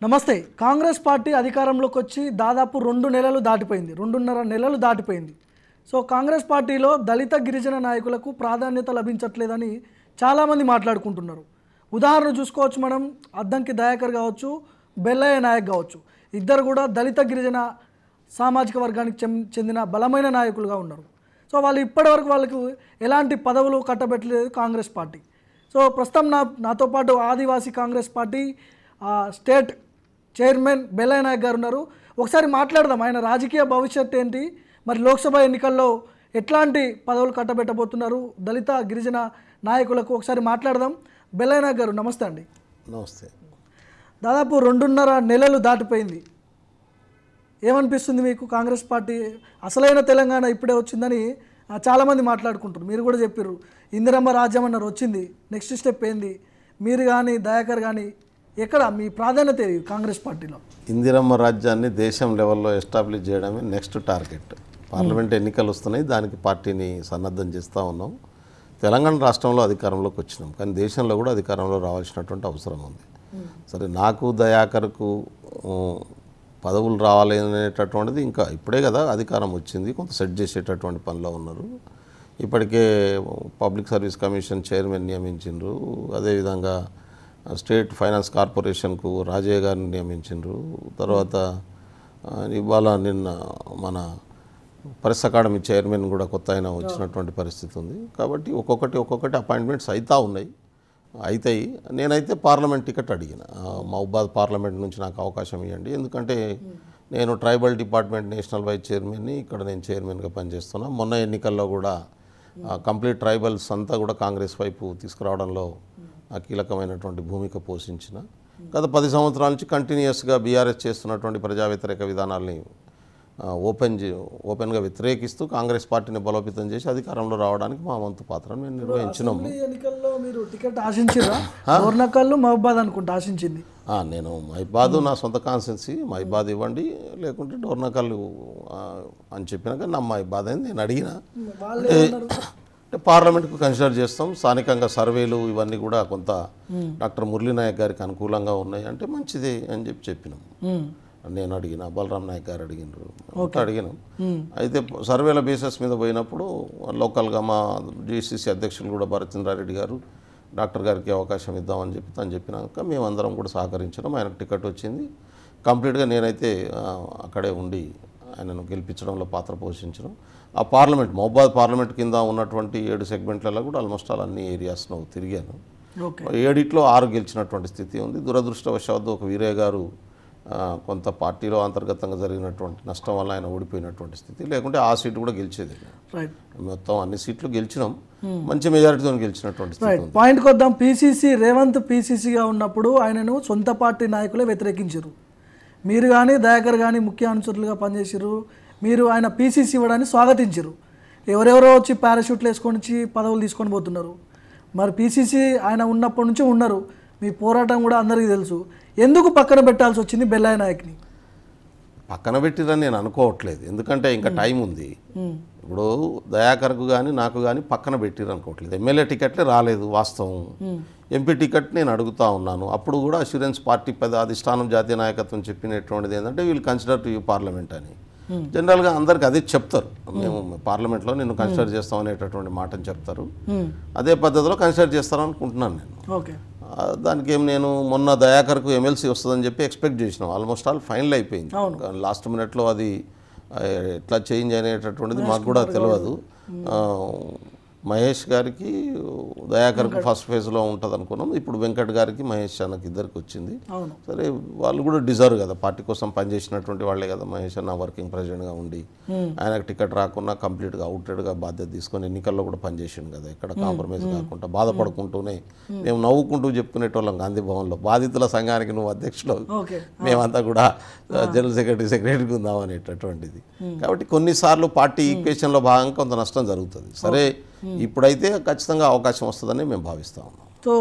నమస్తే. కాంగ్రెస్ పార్టీ అధికారంలోకి వచ్చి దాదాపు 2 నెలలు దాటిపోయింది, 2.5 నెలలు దాటిపోయింది. సో కాంగ్రెస్ పార్టీలో దళిత గిరిజన నాయకులకు ప్రాధాన్యత లభించట్లేదని చాలామంది మాట్లాడుకుంటున్నారు. ఉదాహరణ చూసుకోవచ్చు, మనం అద్దంకి దయాకర్ కావచ్చు, బెల్లయ్య నాయక్ కావచ్చు, ఇద్దరు కూడా దళిత గిరిజన సామాజిక వర్గానికి చెందిన బలమైన నాయకులుగా ఉన్నారు. సో వాళ్ళు ఇప్పటివరకు వాళ్ళకు ఎలాంటి పదవులు కట్టబెట్టలేదు కాంగ్రెస్ పార్టీ. సో ప్రస్తుతం నాతో పాటు Adivasi Congress party state chairman Bellaiah Naik గారు ఉన్నారు. ఒకసారి మాట్లాడదాం, ఆయన రాజకీయ భవిష్యత్తు ఏంటి, మరి లోక్సభ ఎన్నికల్లో ఎట్లాంటి పదవులు కట్టబెట్టబోతున్నారు దళిత గిరిజన నాయకులకు, ఒకసారి మాట్లాడదాం. బెల్లయ్య నాయక్ గారు నమస్తే అండి. నమస్తే. దాదాపు 2.5 నెలలు దాటిపోయింది. ఏమనిపిస్తుంది మీకు? కాంగ్రెస్ పార్టీ అసలైన తెలంగాణ ఇప్పుడే వచ్చిందని చాలామంది మాట్లాడుకుంటారు. మీరు కూడా చెప్పారు, ఇందిరమ్మ రాజ్యం అన్నారు, వచ్చింది. నెక్స్ట్ స్టెప్ ఏంది? మీరు కానీ దయాకర్ కానీ ఎక్కడ మీ ప్రాధాన్యత ఏది కాంగ్రెస్ పార్టీలో? ఇందిరమ్మ రాజ్యాన్ని దేశం లెవెల్లో ఎస్టాబ్లిష్ చేయడమే నెక్స్ట్ టార్గెట్. పార్లమెంట్ ఎన్నికలు వస్తున్నాయి, దానికి పార్టీని సన్నద్ధం చేస్తూ ఉన్నాం. తెలంగాణ రాష్ట్రంలో అధికారంలోకి వచ్చినాం, కానీ దేశంలో కూడా అధికారంలో రావాల్సినటువంటి అవసరం ఉంది. సరే, నాకు దయాకర్కు పదవులు రావాలి అనేటటువంటిది ఇంకా ఇప్పుడే కదా అధికారం వచ్చింది, కొంత సెట్ చేసేటటువంటి పనిలో ఉన్నారు. ఇప్పటికే పబ్లిక్ సర్వీస్ కమిషన్ చైర్మన్ నియమించిండ్రు, అదేవిధంగా స్టేట్ ఫైనాన్స్ కార్పొరేషన్కు రాజయ్య గారిని నియమించిండ్రు. తర్వాత ఇవాళ నిన్న మన ప్రెస్ అకాడమీ చైర్మన్ కూడా కొత్త ఆయన వచ్చినటువంటి పరిస్థితి ఉంది. కాబట్టి ఒక్కొక్కటి అపాయింట్మెంట్స్ అవుతాయి. నేనైతే పార్లమెంట్ టికెట్ అడిగిన, మహబూబాద్ పార్లమెంట్ నుంచి నాకు అవకాశం ఇవ్వండి, ఎందుకంటే నేను ట్రైబల్ డిపార్ట్మెంట్ నేషనల్ వైస్ చైర్మన్ని, ఇక్కడ నేను చైర్మన్గా పనిచేస్తున్నా. మొన్న ఎన్నికల్లో కూడా కంప్లీట్ ట్రైబల్స్ అంతా కూడా కాంగ్రెస్ వైపు తీసుకురావడంలో కీలకమైనటువంటి భూమిక పోషించిన. గత 10 సంవత్సరాల నుంచి కంటిన్యూస్గా బీఆర్ఎస్ చేస్తున్నటువంటి ప్రజా వ్యతిరేక విధానాల్ని ఓపెన్గా వ్యతిరేకిస్తూ కాంగ్రెస్ పార్టీని బలోపేతం చేసి అధికారంలో రావడానికి మా వంతు పాత్రను మేము నిర్వహించినాము. ఎన్నికల్లో మీరు టికెట్ ఆశించారా? డోర్నకల్ మహబూబాద్ అనుకుంటా ఆశించింది. నేను మహిబాద్ నా సొంత కాన్స్టిట్యున్సీ, మహిబాద్ ఇవ్వండి లేకుంటే డోర్నకల్ అని చెప్పినాక నా మహిబాద్ అని నేను అడిగిన. అంటే పార్లమెంట్కు కన్సిడర్ చేస్తాం, స్థానికంగా సర్వేలు ఇవన్నీ కూడా కొంత డాక్టర్ మురళీ నాయక్ గారికి అనుకూలంగా ఉన్నాయి అంటే మంచిది అని చెప్పినాం. నేను అడిగిన, బలరాం నాయక్ గారు అడిగినాం. అయితే సర్వేల బేసిస్ మీద పోయినప్పుడు లోకల్గా మా జీసీసీ అధ్యక్షులు కూడా భరత్చంద్రారెడ్డి గారు డాక్టర్ గారికి అవకాశం ఇద్దామని చెప్పి తను చెప్పినాక మేమందరం కూడా సహకరించడం, ఆయనకు టికెట్ వచ్చింది. కంప్లీట్గా నేనైతే అక్కడే ఉండి ఆయనను గెలిపించడంలో పాత్ర పోషించడం. ఆ పార్లమెంట్ మహబూబాద్ పార్లమెంట్ కింద ఉన్నటువంటి 7 సెగ్మెంట్లలో కూడా ఆల్మోస్ట్ అన్ని ఏరియాస్లో తిరిగాను. 7లో 6 గెలిచినటువంటి స్థితి ఉంది. దురదృష్టవశాత్తు ఒక వీరయ్య గారు కొంత పార్టీలో అంతర్గతంగా జరిగినటువంటి నష్టం వల్ల ఆయన ఓడిపోయినటువంటి స్థితి, లేకుంటే ఆ సీటు కూడా గెలిచేది. మొత్తం అన్ని సీట్లు గెలిచినాం, మంచి మెజారిటీతో గెలిచినటువంటి స్థితి. పాయింట్కి వద్దాం. పీసీసీ రేవంత్ పీసీసీగా ఉన్నప్పుడు ఆయనను సొంత పార్టీ నాయకులే వ్యతిరేకించారు. మీరు కానీ దయాకర్ కానీ ముఖ్య అనుచరులుగా పనిచేసారు. మీరు ఆయన పీసీసీ ఇవ్వడాన్ని స్వాగతించారు. ఎవరెవరో వచ్చి పారాషూట్లు వేసుకొని పదవులు తీసుకొని పోతున్నారు. మరి పీసీసీ ఆయన ఉన్నప్పటి నుంచి ఉన్నారు, మీ పోరాటం కూడా అందరికీ తెలుసు. ఎందుకు పక్కన పెట్టాల్సి వచ్చింది బెల్లయ్య నాయక్ని? పక్కన పెట్టిరని నేను అనుకోవట్లేదు, ఎందుకంటే ఇంకా టైం ఉంది. ఇప్పుడు దయాకర్కు కానీ నాకు కానీ పక్కన పెట్టిరు అనుకోవట్లేదు. ఎమ్మెల్యే టికెట్లే రాలేదు వాస్తవం. ఎంపీ టికెట్ నేను అడుగుతూ ఉన్నాను. అప్పుడు కూడా అష్యూరెన్స్ పార్టీ అధిష్టానం జాతీయ నాయకత్వం చెప్పినటువంటిది ఏంటంటే వీళ్ళు కన్సిడర్ టు యూ పార్లమెంట్ అని. జనరల్గా అందరికి అదే చెప్తారు, మేము పార్లమెంట్లో నిన్ను కన్సిడర్ చేస్తాం అనేటటువంటి మాటను చెప్తారు. అదే పద్ధతిలో కన్సిడర్ చేస్తారని అనుకుంటున్నాను నేను. దానికి నేను మొన్న దయాకర్కు ఎమ్మెల్సీ వస్తుందని చెప్పి ఎక్స్పెక్ట్ చేసినాం. ఆల్మోస్ట్ ఆల్ ఫైనల్ అయిపోయింది. లాస్ట్ మినిట్లో అది ఎట్లా చేంజ్ అనేటటువంటిది మాకు కూడా తెలియదు. మహేష్ గారికి దయాకర్కి ఫస్ట్ ఫేజ్లో ఉంటుంది అనుకున్నాం. ఇప్పుడు వెంకట్ గారికి మహేష్ అన్నకి ఇద్దరికి వచ్చింది. సరే, వాళ్ళు కూడా డిజర్వ్ కదా, పార్టీ కోసం పనిచేసినటువంటి వాళ్ళే కదా. మహేష్ అన్న వర్కింగ్ ప్రెసిడెంట్గా ఉండి ఆయనకు టికెట్ రాకుండా కంప్లీట్గా అవుటెడ్గా బాధ్యత తీసుకొని ఎన్నికల్లో కూడా పనిచేసిండు కదా. ఎక్కడ కాంప్రమైజ్ కాకుండా బాధపడుకుంటూనే మేము నవ్వుకుంటూ చెప్పుకునేటోళ్ళం గాంధీ భవన్లో, బాధితుల సంఘానికి నువ్వు అధ్యక్షులు, మేమంతా కూడా జనరల్ సెక్రటరీగా ఉందాం అనేటటువంటిది. కాబట్టి కొన్నిసార్లు పార్టీ ఈక్వేషన్లో భాగంగా కొంత నష్టం జరుగుతుంది. సరే, ఇప్పుడైతే ఖచ్చితంగా అవకాశం వస్తుందని మేము భావిస్తా ఉన్నాం. సో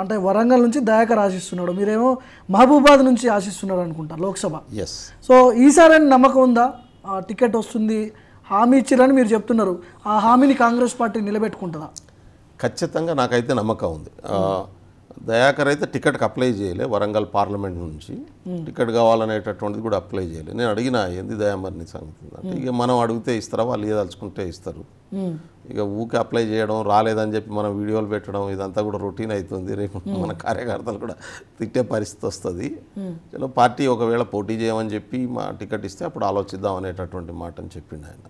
అంటే వరంగల్ నుంచి దయాకర్ ఆశిస్తున్నాడు, మీరేమో మహబూబాద్ నుంచి ఆశిస్తున్నారు అనుకుంటా లోక్సభ. ఎస్. సో ఈసారి నమ్మకం ఉందా టికెట్ వస్తుంది? హామీ ఇచ్చిరని మీరు చెప్తున్నారు, ఆ హామీని కాంగ్రెస్ పార్టీ నిలబెట్టుకుంటుందా? ఖచ్చితంగా నాకైతే నమ్మకం ఉంది. దయాకర్ అయితే టికెట్కి అప్లై చేయలే, వరంగల్ పార్లమెంట్ నుంచి టికెట్ కావాలనేటటువంటిది కూడా అప్లై చేయలే. నేను అడిగినా ఏంది దయామర్ని సంగతి అంటే, ఇక మనం అడిగితే ఇస్తారా, వాళ్ళు ఏదలుచుకుంటే ఇస్తారు, ఇక ఊకే అప్లై చేయడం, రాలేదని చెప్పి మనం వీడియోలు పెట్టడం ఇదంతా కూడా రొటీన్ అవుతుంది. రేపు మన కార్యకర్తలు కూడా తిట్టే పరిస్థితి వస్తుంది. చలో పార్టీ ఒకవేళ పోటీ చేయమని చెప్పి మా టికెట్ ఇస్తే అప్పుడు ఆలోచిద్దాం అనేటటువంటి మాటని చెప్పిండు ఆయన.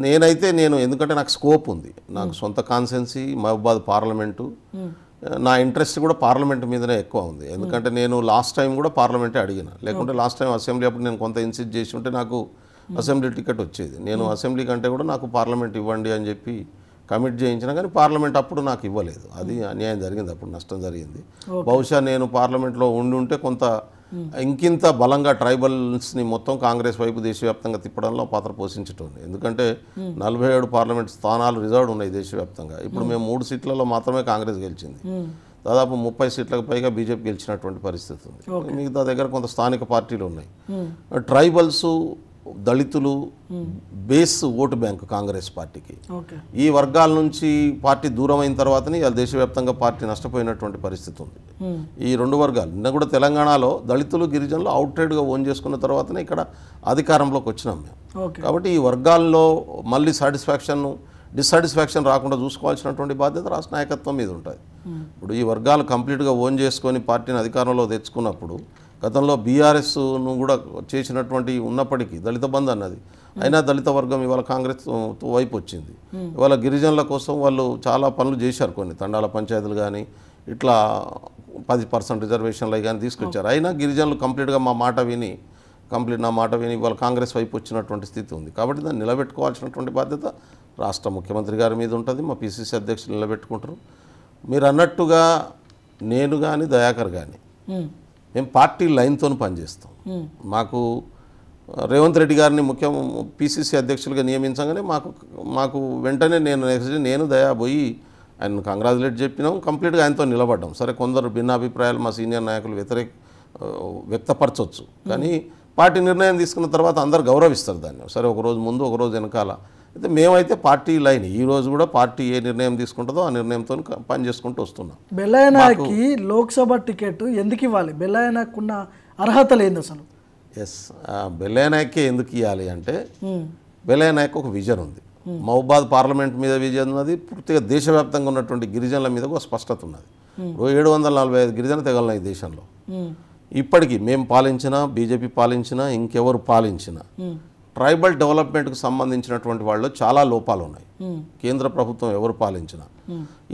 నేనైతే ఎందుకంటే నాకు స్కోప్ ఉంది, నాకు సొంత కాన్సెన్సీ మహబూబాద్ పార్లమెంటు, నా ఇంట్రెస్ట్ కూడా పార్లమెంట్ మీదనే ఎక్కువ ఉంది. ఎందుకంటే నేను లాస్ట్ టైం కూడా పార్లమెంటే అడిగిన, లేకుంటే లాస్ట్ టైం అసెంబ్లీ అప్పుడు నేను కొంత ఇన్సిస్ట్ చేసి ఉంటే నాకు అసెంబ్లీ టికెట్ వచ్చేది. నేను అసెంబ్లీ కంటే కూడా నాకు పార్లమెంట్ ఇవ్వండి అని చెప్పి కమిట్ చేయించిన, కానీ పార్లమెంట్ అప్పుడు నాకు ఇవ్వలేదు. అది అన్యాయం జరిగింది, అప్పుడు నష్టం జరిగింది. బహుశా నేను పార్లమెంట్లో ఉంటే కొంత ఇంకింత బలంగా ట్రైబల్స్ని మొత్తం కాంగ్రెస్ వైపు దేశవ్యాప్తంగా తిప్పడంలో పాత్ర పోషించటండి. ఎందుకంటే 47 పార్లమెంట్ స్థానాలు రిజర్వ్డ్ ఉన్నాయి దేశవ్యాప్తంగా. ఇప్పుడు మేము 3 సీట్లలో మాత్రమే కాంగ్రెస్ గెలిచింది, దాదాపు 30 సీట్లకు పైగా బీజేపీ గెలిచినటువంటి పరిస్థితి ఉంది. మిగతా దగ్గర కొంత స్థానిక పార్టీలు ఉన్నాయి. ట్రైబల్స్, దళితులు బేస్ ఓటు బ్యాంకు కాంగ్రెస్ పార్టీకి. ఈ వర్గాల నుంచి పార్టీ దూరం అయిన తర్వాతనే ఇవాళ దేశవ్యాప్తంగా పార్టీ నష్టపోయినటువంటి పరిస్థితి ఉంది. ఈ 2 వర్గాలు నిన్న కూడా తెలంగాణలో దళితులు, గిరిజనులు అవుట్రైడ్గా ఓన్ చేసుకున్న తర్వాతనే ఇక్కడ అధికారంలోకి వచ్చినాం మేము. కాబట్టి ఈ వర్గాల్లో మళ్ళీ డిస్సాటిస్ఫాక్షన్ రాకుండా చూసుకోవాల్సినటువంటి బాధ్యత రాష్ట్ర నాయకత్వం మీద ఉంటుంది. ఇప్పుడు ఈ వర్గాలు కంప్లీట్గా ఓన్ చేసుకొని పార్టీని అధికారంలో తెచ్చుకున్నప్పుడు, గతంలో బీఆర్ఎస్ను కూడా చేసినటువంటి ఉన్నప్పటికీ దళిత బంధు అన్నది, అయినా దళిత వర్గం ఇవాళ కాంగ్రెస్ వైపు వచ్చింది. ఇవాళ గిరిజనుల కోసం వాళ్ళు చాలా పనులు చేశారు, కొన్ని తండాల పంచాయతీలు కానీ ఇట్లా 10% రిజర్వేషన్లు కానీ తీసుకొచ్చారు. అయినా గిరిజనులు కంప్లీట్గా నా మాట విని ఇవాళ కాంగ్రెస్ వైపు వచ్చినటువంటి స్థితి ఉంది. కాబట్టి దాన్ని నిలబెట్టుకోవాల్సినటువంటి బాధ్యత రాష్ట్ర ముఖ్యమంత్రి గారి మీద ఉంటుంది. మా పిసిసి అధ్యక్షులు నిలబెట్టుకుంటారు. మీరు అన్నట్టుగా నేను కానీ దయాకర్ కానీ మేము పార్టీ లైన్తో పనిచేస్తాం. మాకు రేవంత్ రెడ్డి గారిని పిసిసి అధ్యక్షులుగా నియమించగానే మాకు వెంటనే నేను దయా పోయి ఆయన కంగ్రాచులేట్ చెప్పినాం, కంప్లీట్గా ఆయనతో నిలబడ్డాం. సరే కొందరు భిన్నాభిప్రాయాలు మా సీనియర్ నాయకులు వ్యక్తపరచవచ్చు, కానీ పార్టీ నిర్ణయం తీసుకున్న తర్వాత అందరు గౌరవిస్తారు దాన్ని. సరే ఒకరోజు ముందు ఒకరోజు వెనకాల అయితే మేమైతే పార్టీ లైన్ ఈరోజు కూడా పార్టీ ఏ నిర్ణయం తీసుకుంటుందో ఆ నిర్ణయంతో పనిచేసుకుంటూ వస్తున్నాం. బెల్లయ్యకి లోక్సభ టికెట్ ఎందుకు ఇవ్వాలి? బెల్లయ్యకు ఉన్న అర్హత లేదు అసలు. బెల్లయ్యకే ఎందుకు ఇవ్వాలి అంటే, బెల్లయ్యకు ఒక విజన్ ఉంది. మహబూబాద్ పార్లమెంట్ మీద విజన్ ఉన్నది, పూర్తిగా దేశవ్యాప్తంగా ఉన్నటువంటి గిరిజనుల మీద ఒక స్పష్టత ఉన్నది. 745 గిరిజన తెగలు ఈ దేశంలో. ఇప్పటికీ మేము పాలించినా, బీజేపీ పాలించినా, ఇంకెవరు పాలించినా ట్రైబల్ డెవలప్మెంట్కు సంబంధించినటువంటి వాళ్ళు చాలా లోపాలు ఉన్నాయి. కేంద్ర ప్రభుత్వం ఎవరు పాలించినా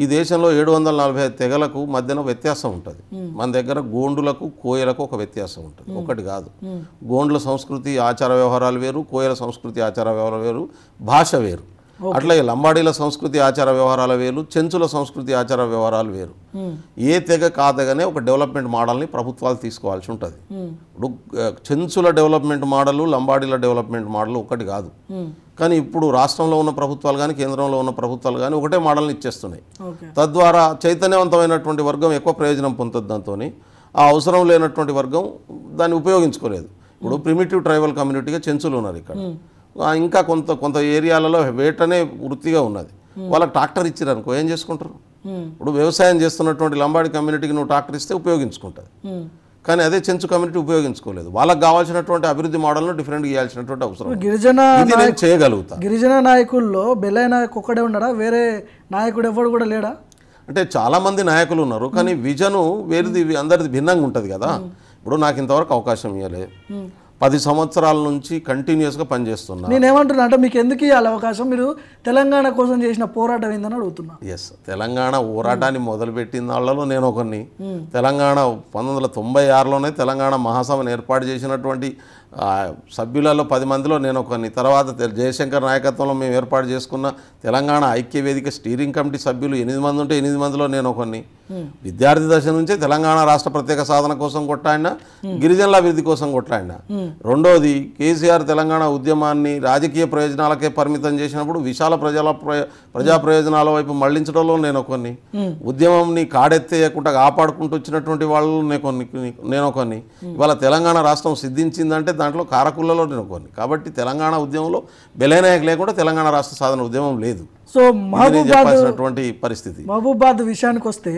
ఈ దేశంలో 745 తెగలకు మధ్యన వ్యత్యాసం ఉంటుంది. మన దగ్గర గోండులకు, కోయలకు ఒక వ్యత్యాసం ఉంటుంది, ఒకటి కాదు. గోండ్ల సంస్కృతి ఆచార వ్యవహారాలు వేరు, కోయల సంస్కృతి ఆచార వ్యవహారాలు వేరు, భాష వేరు. అట్లాగే లంబాడీల సంస్కృతి ఆచార వ్యవహారాలు వేరు, చెంచుల సంస్కృతి ఆచార వ్యవహారాలు వేరు. ఏ తెగ కాదగానే ఒక డెవలప్మెంట్ మోడల్ని ప్రభుత్వాలు తీసుకోవాల్సి ఉంటుంది. ఇప్పుడు చెంచుల డెవలప్మెంట్ మోడల్, లంబాడీల డెవలప్మెంట్ మోడల్ ఒకటి కాదు. కానీ ఇప్పుడు రాష్ట్రంలో ఉన్న ప్రభుత్వాలు కానీ కేంద్రంలో ఉన్న ప్రభుత్వాలు కానీ ఒకటే మోడల్ని ఇచ్చేస్తున్నాయి. తద్వారా చైతన్యవంతమైనటువంటి వర్గం ఎక్కువ ప్రయోజనం పొందుతుంది. దాంతో ఆ అవసరం లేనటువంటి వర్గం దాన్ని ఉపయోగించుకోలేదు. ఇప్పుడు ప్రిమిటివ్ ట్రైబల్ కమ్యూనిటీగా చెంచులు ఉన్నారు ఇక్కడ. ఇంకా కొంత ఏరియాలలో వేటనే వృత్తిగా ఉన్నది. వాళ్ళకి ట్రాక్టర్ ఇచ్చారు అనుకో, ఏం చేసుకుంటారు? ఇప్పుడు వ్యవసాయం చేస్తున్నటువంటి లంబాడి కమ్యూనిటీకి నువ్వు ట్రాక్టర్ ఇస్తే ఉపయోగించుకుంటుంది, కానీ అదే చెంచు కమ్యూనిటీ ఉపయోగించుకోలేదు. వాళ్ళకి కావాల్సినటువంటి అభివృద్ధి మోడల్ను డిఫరెంట్ చేయాల్సినటువంటి అవసరం చేయగలుగుతా. గిరిజన నాయకుల్లో బెల్లయ్య నాయకు ఒక్కడే ఉన్నాడా? వేరే నాయకుడు ఎవరు కూడా లేడా? అంటే చాలామంది నాయకులు ఉన్నారు, కానీ విజను వేరేది అందరిది భిన్నంగా ఉంటుంది కదా. ఇప్పుడు నాకు ఇంతవరకు అవకాశం ఇవ్వలేదు. 10 సంవత్సరాల నుంచి కంటిన్యూస్గా పనిచేస్తున్నా. నేనేమంటున్నా అంటే, మీకు ఎందుకు ఇవ్వాలి అవకాశం? మీరు తెలంగాణ కోసం చేసిన పోరాటం ఏందని అడుగుతున్నా. తెలంగాణ పోరాటాన్ని మొదలుపెట్టిన వాళ్ళలో నేను ఒకరిని. తెలంగాణ 1996లోనే తెలంగాణ మహాసభను ఏర్పాటు చేసినటువంటి సభ్యులలో 10 మందిలో నేను ఒకరిని. తర్వాత జయశంకర్ నాయకత్వంలో మేము ఏర్పాటు చేసుకున్న తెలంగాణ ఐక్యవేదిక స్టీరింగ్ కమిటీ సభ్యులు 8 మంది ఉంటే 8 మందిలో నేను ఒకరిని. విద్యార్థి దశ నుంచే తెలంగాణ రాష్ట్ర ప్రత్యేక సాధన కోసం కొట్లాడినా, గిరిజనుల అభివృద్ధి కోసం కొట్లాడినా. రెండోది, కేసీఆర్ తెలంగాణ ఉద్యమాన్ని రాజకీయ ప్రయోజనాలకే పరిమితం చేసినప్పుడు విశాల ప్రజా ప్రయోజనాల వైపు మళ్లించడంలో నేను ఒకరిని. ఉద్యమంని కాడెత్తేయకుండా కాపాడుకుంటూ వచ్చినటువంటి వాళ్ళు నేను ఒకరిని. ఇవాళ తెలంగాణ రాష్ట్రం సిద్ధించిందంటే దాంట్లో కారకులలో నేను ఒకరిని. కాబట్టి తెలంగాణ ఉద్యమంలో బెల్లయ్య నాయక్ లేకుండా తెలంగాణ రాష్ట్ర సాధన ఉద్యమం లేదు. సో మహబూబాబాద్ పరిస్థితి. మహబూబాబాద్ విషయానికి వస్తే,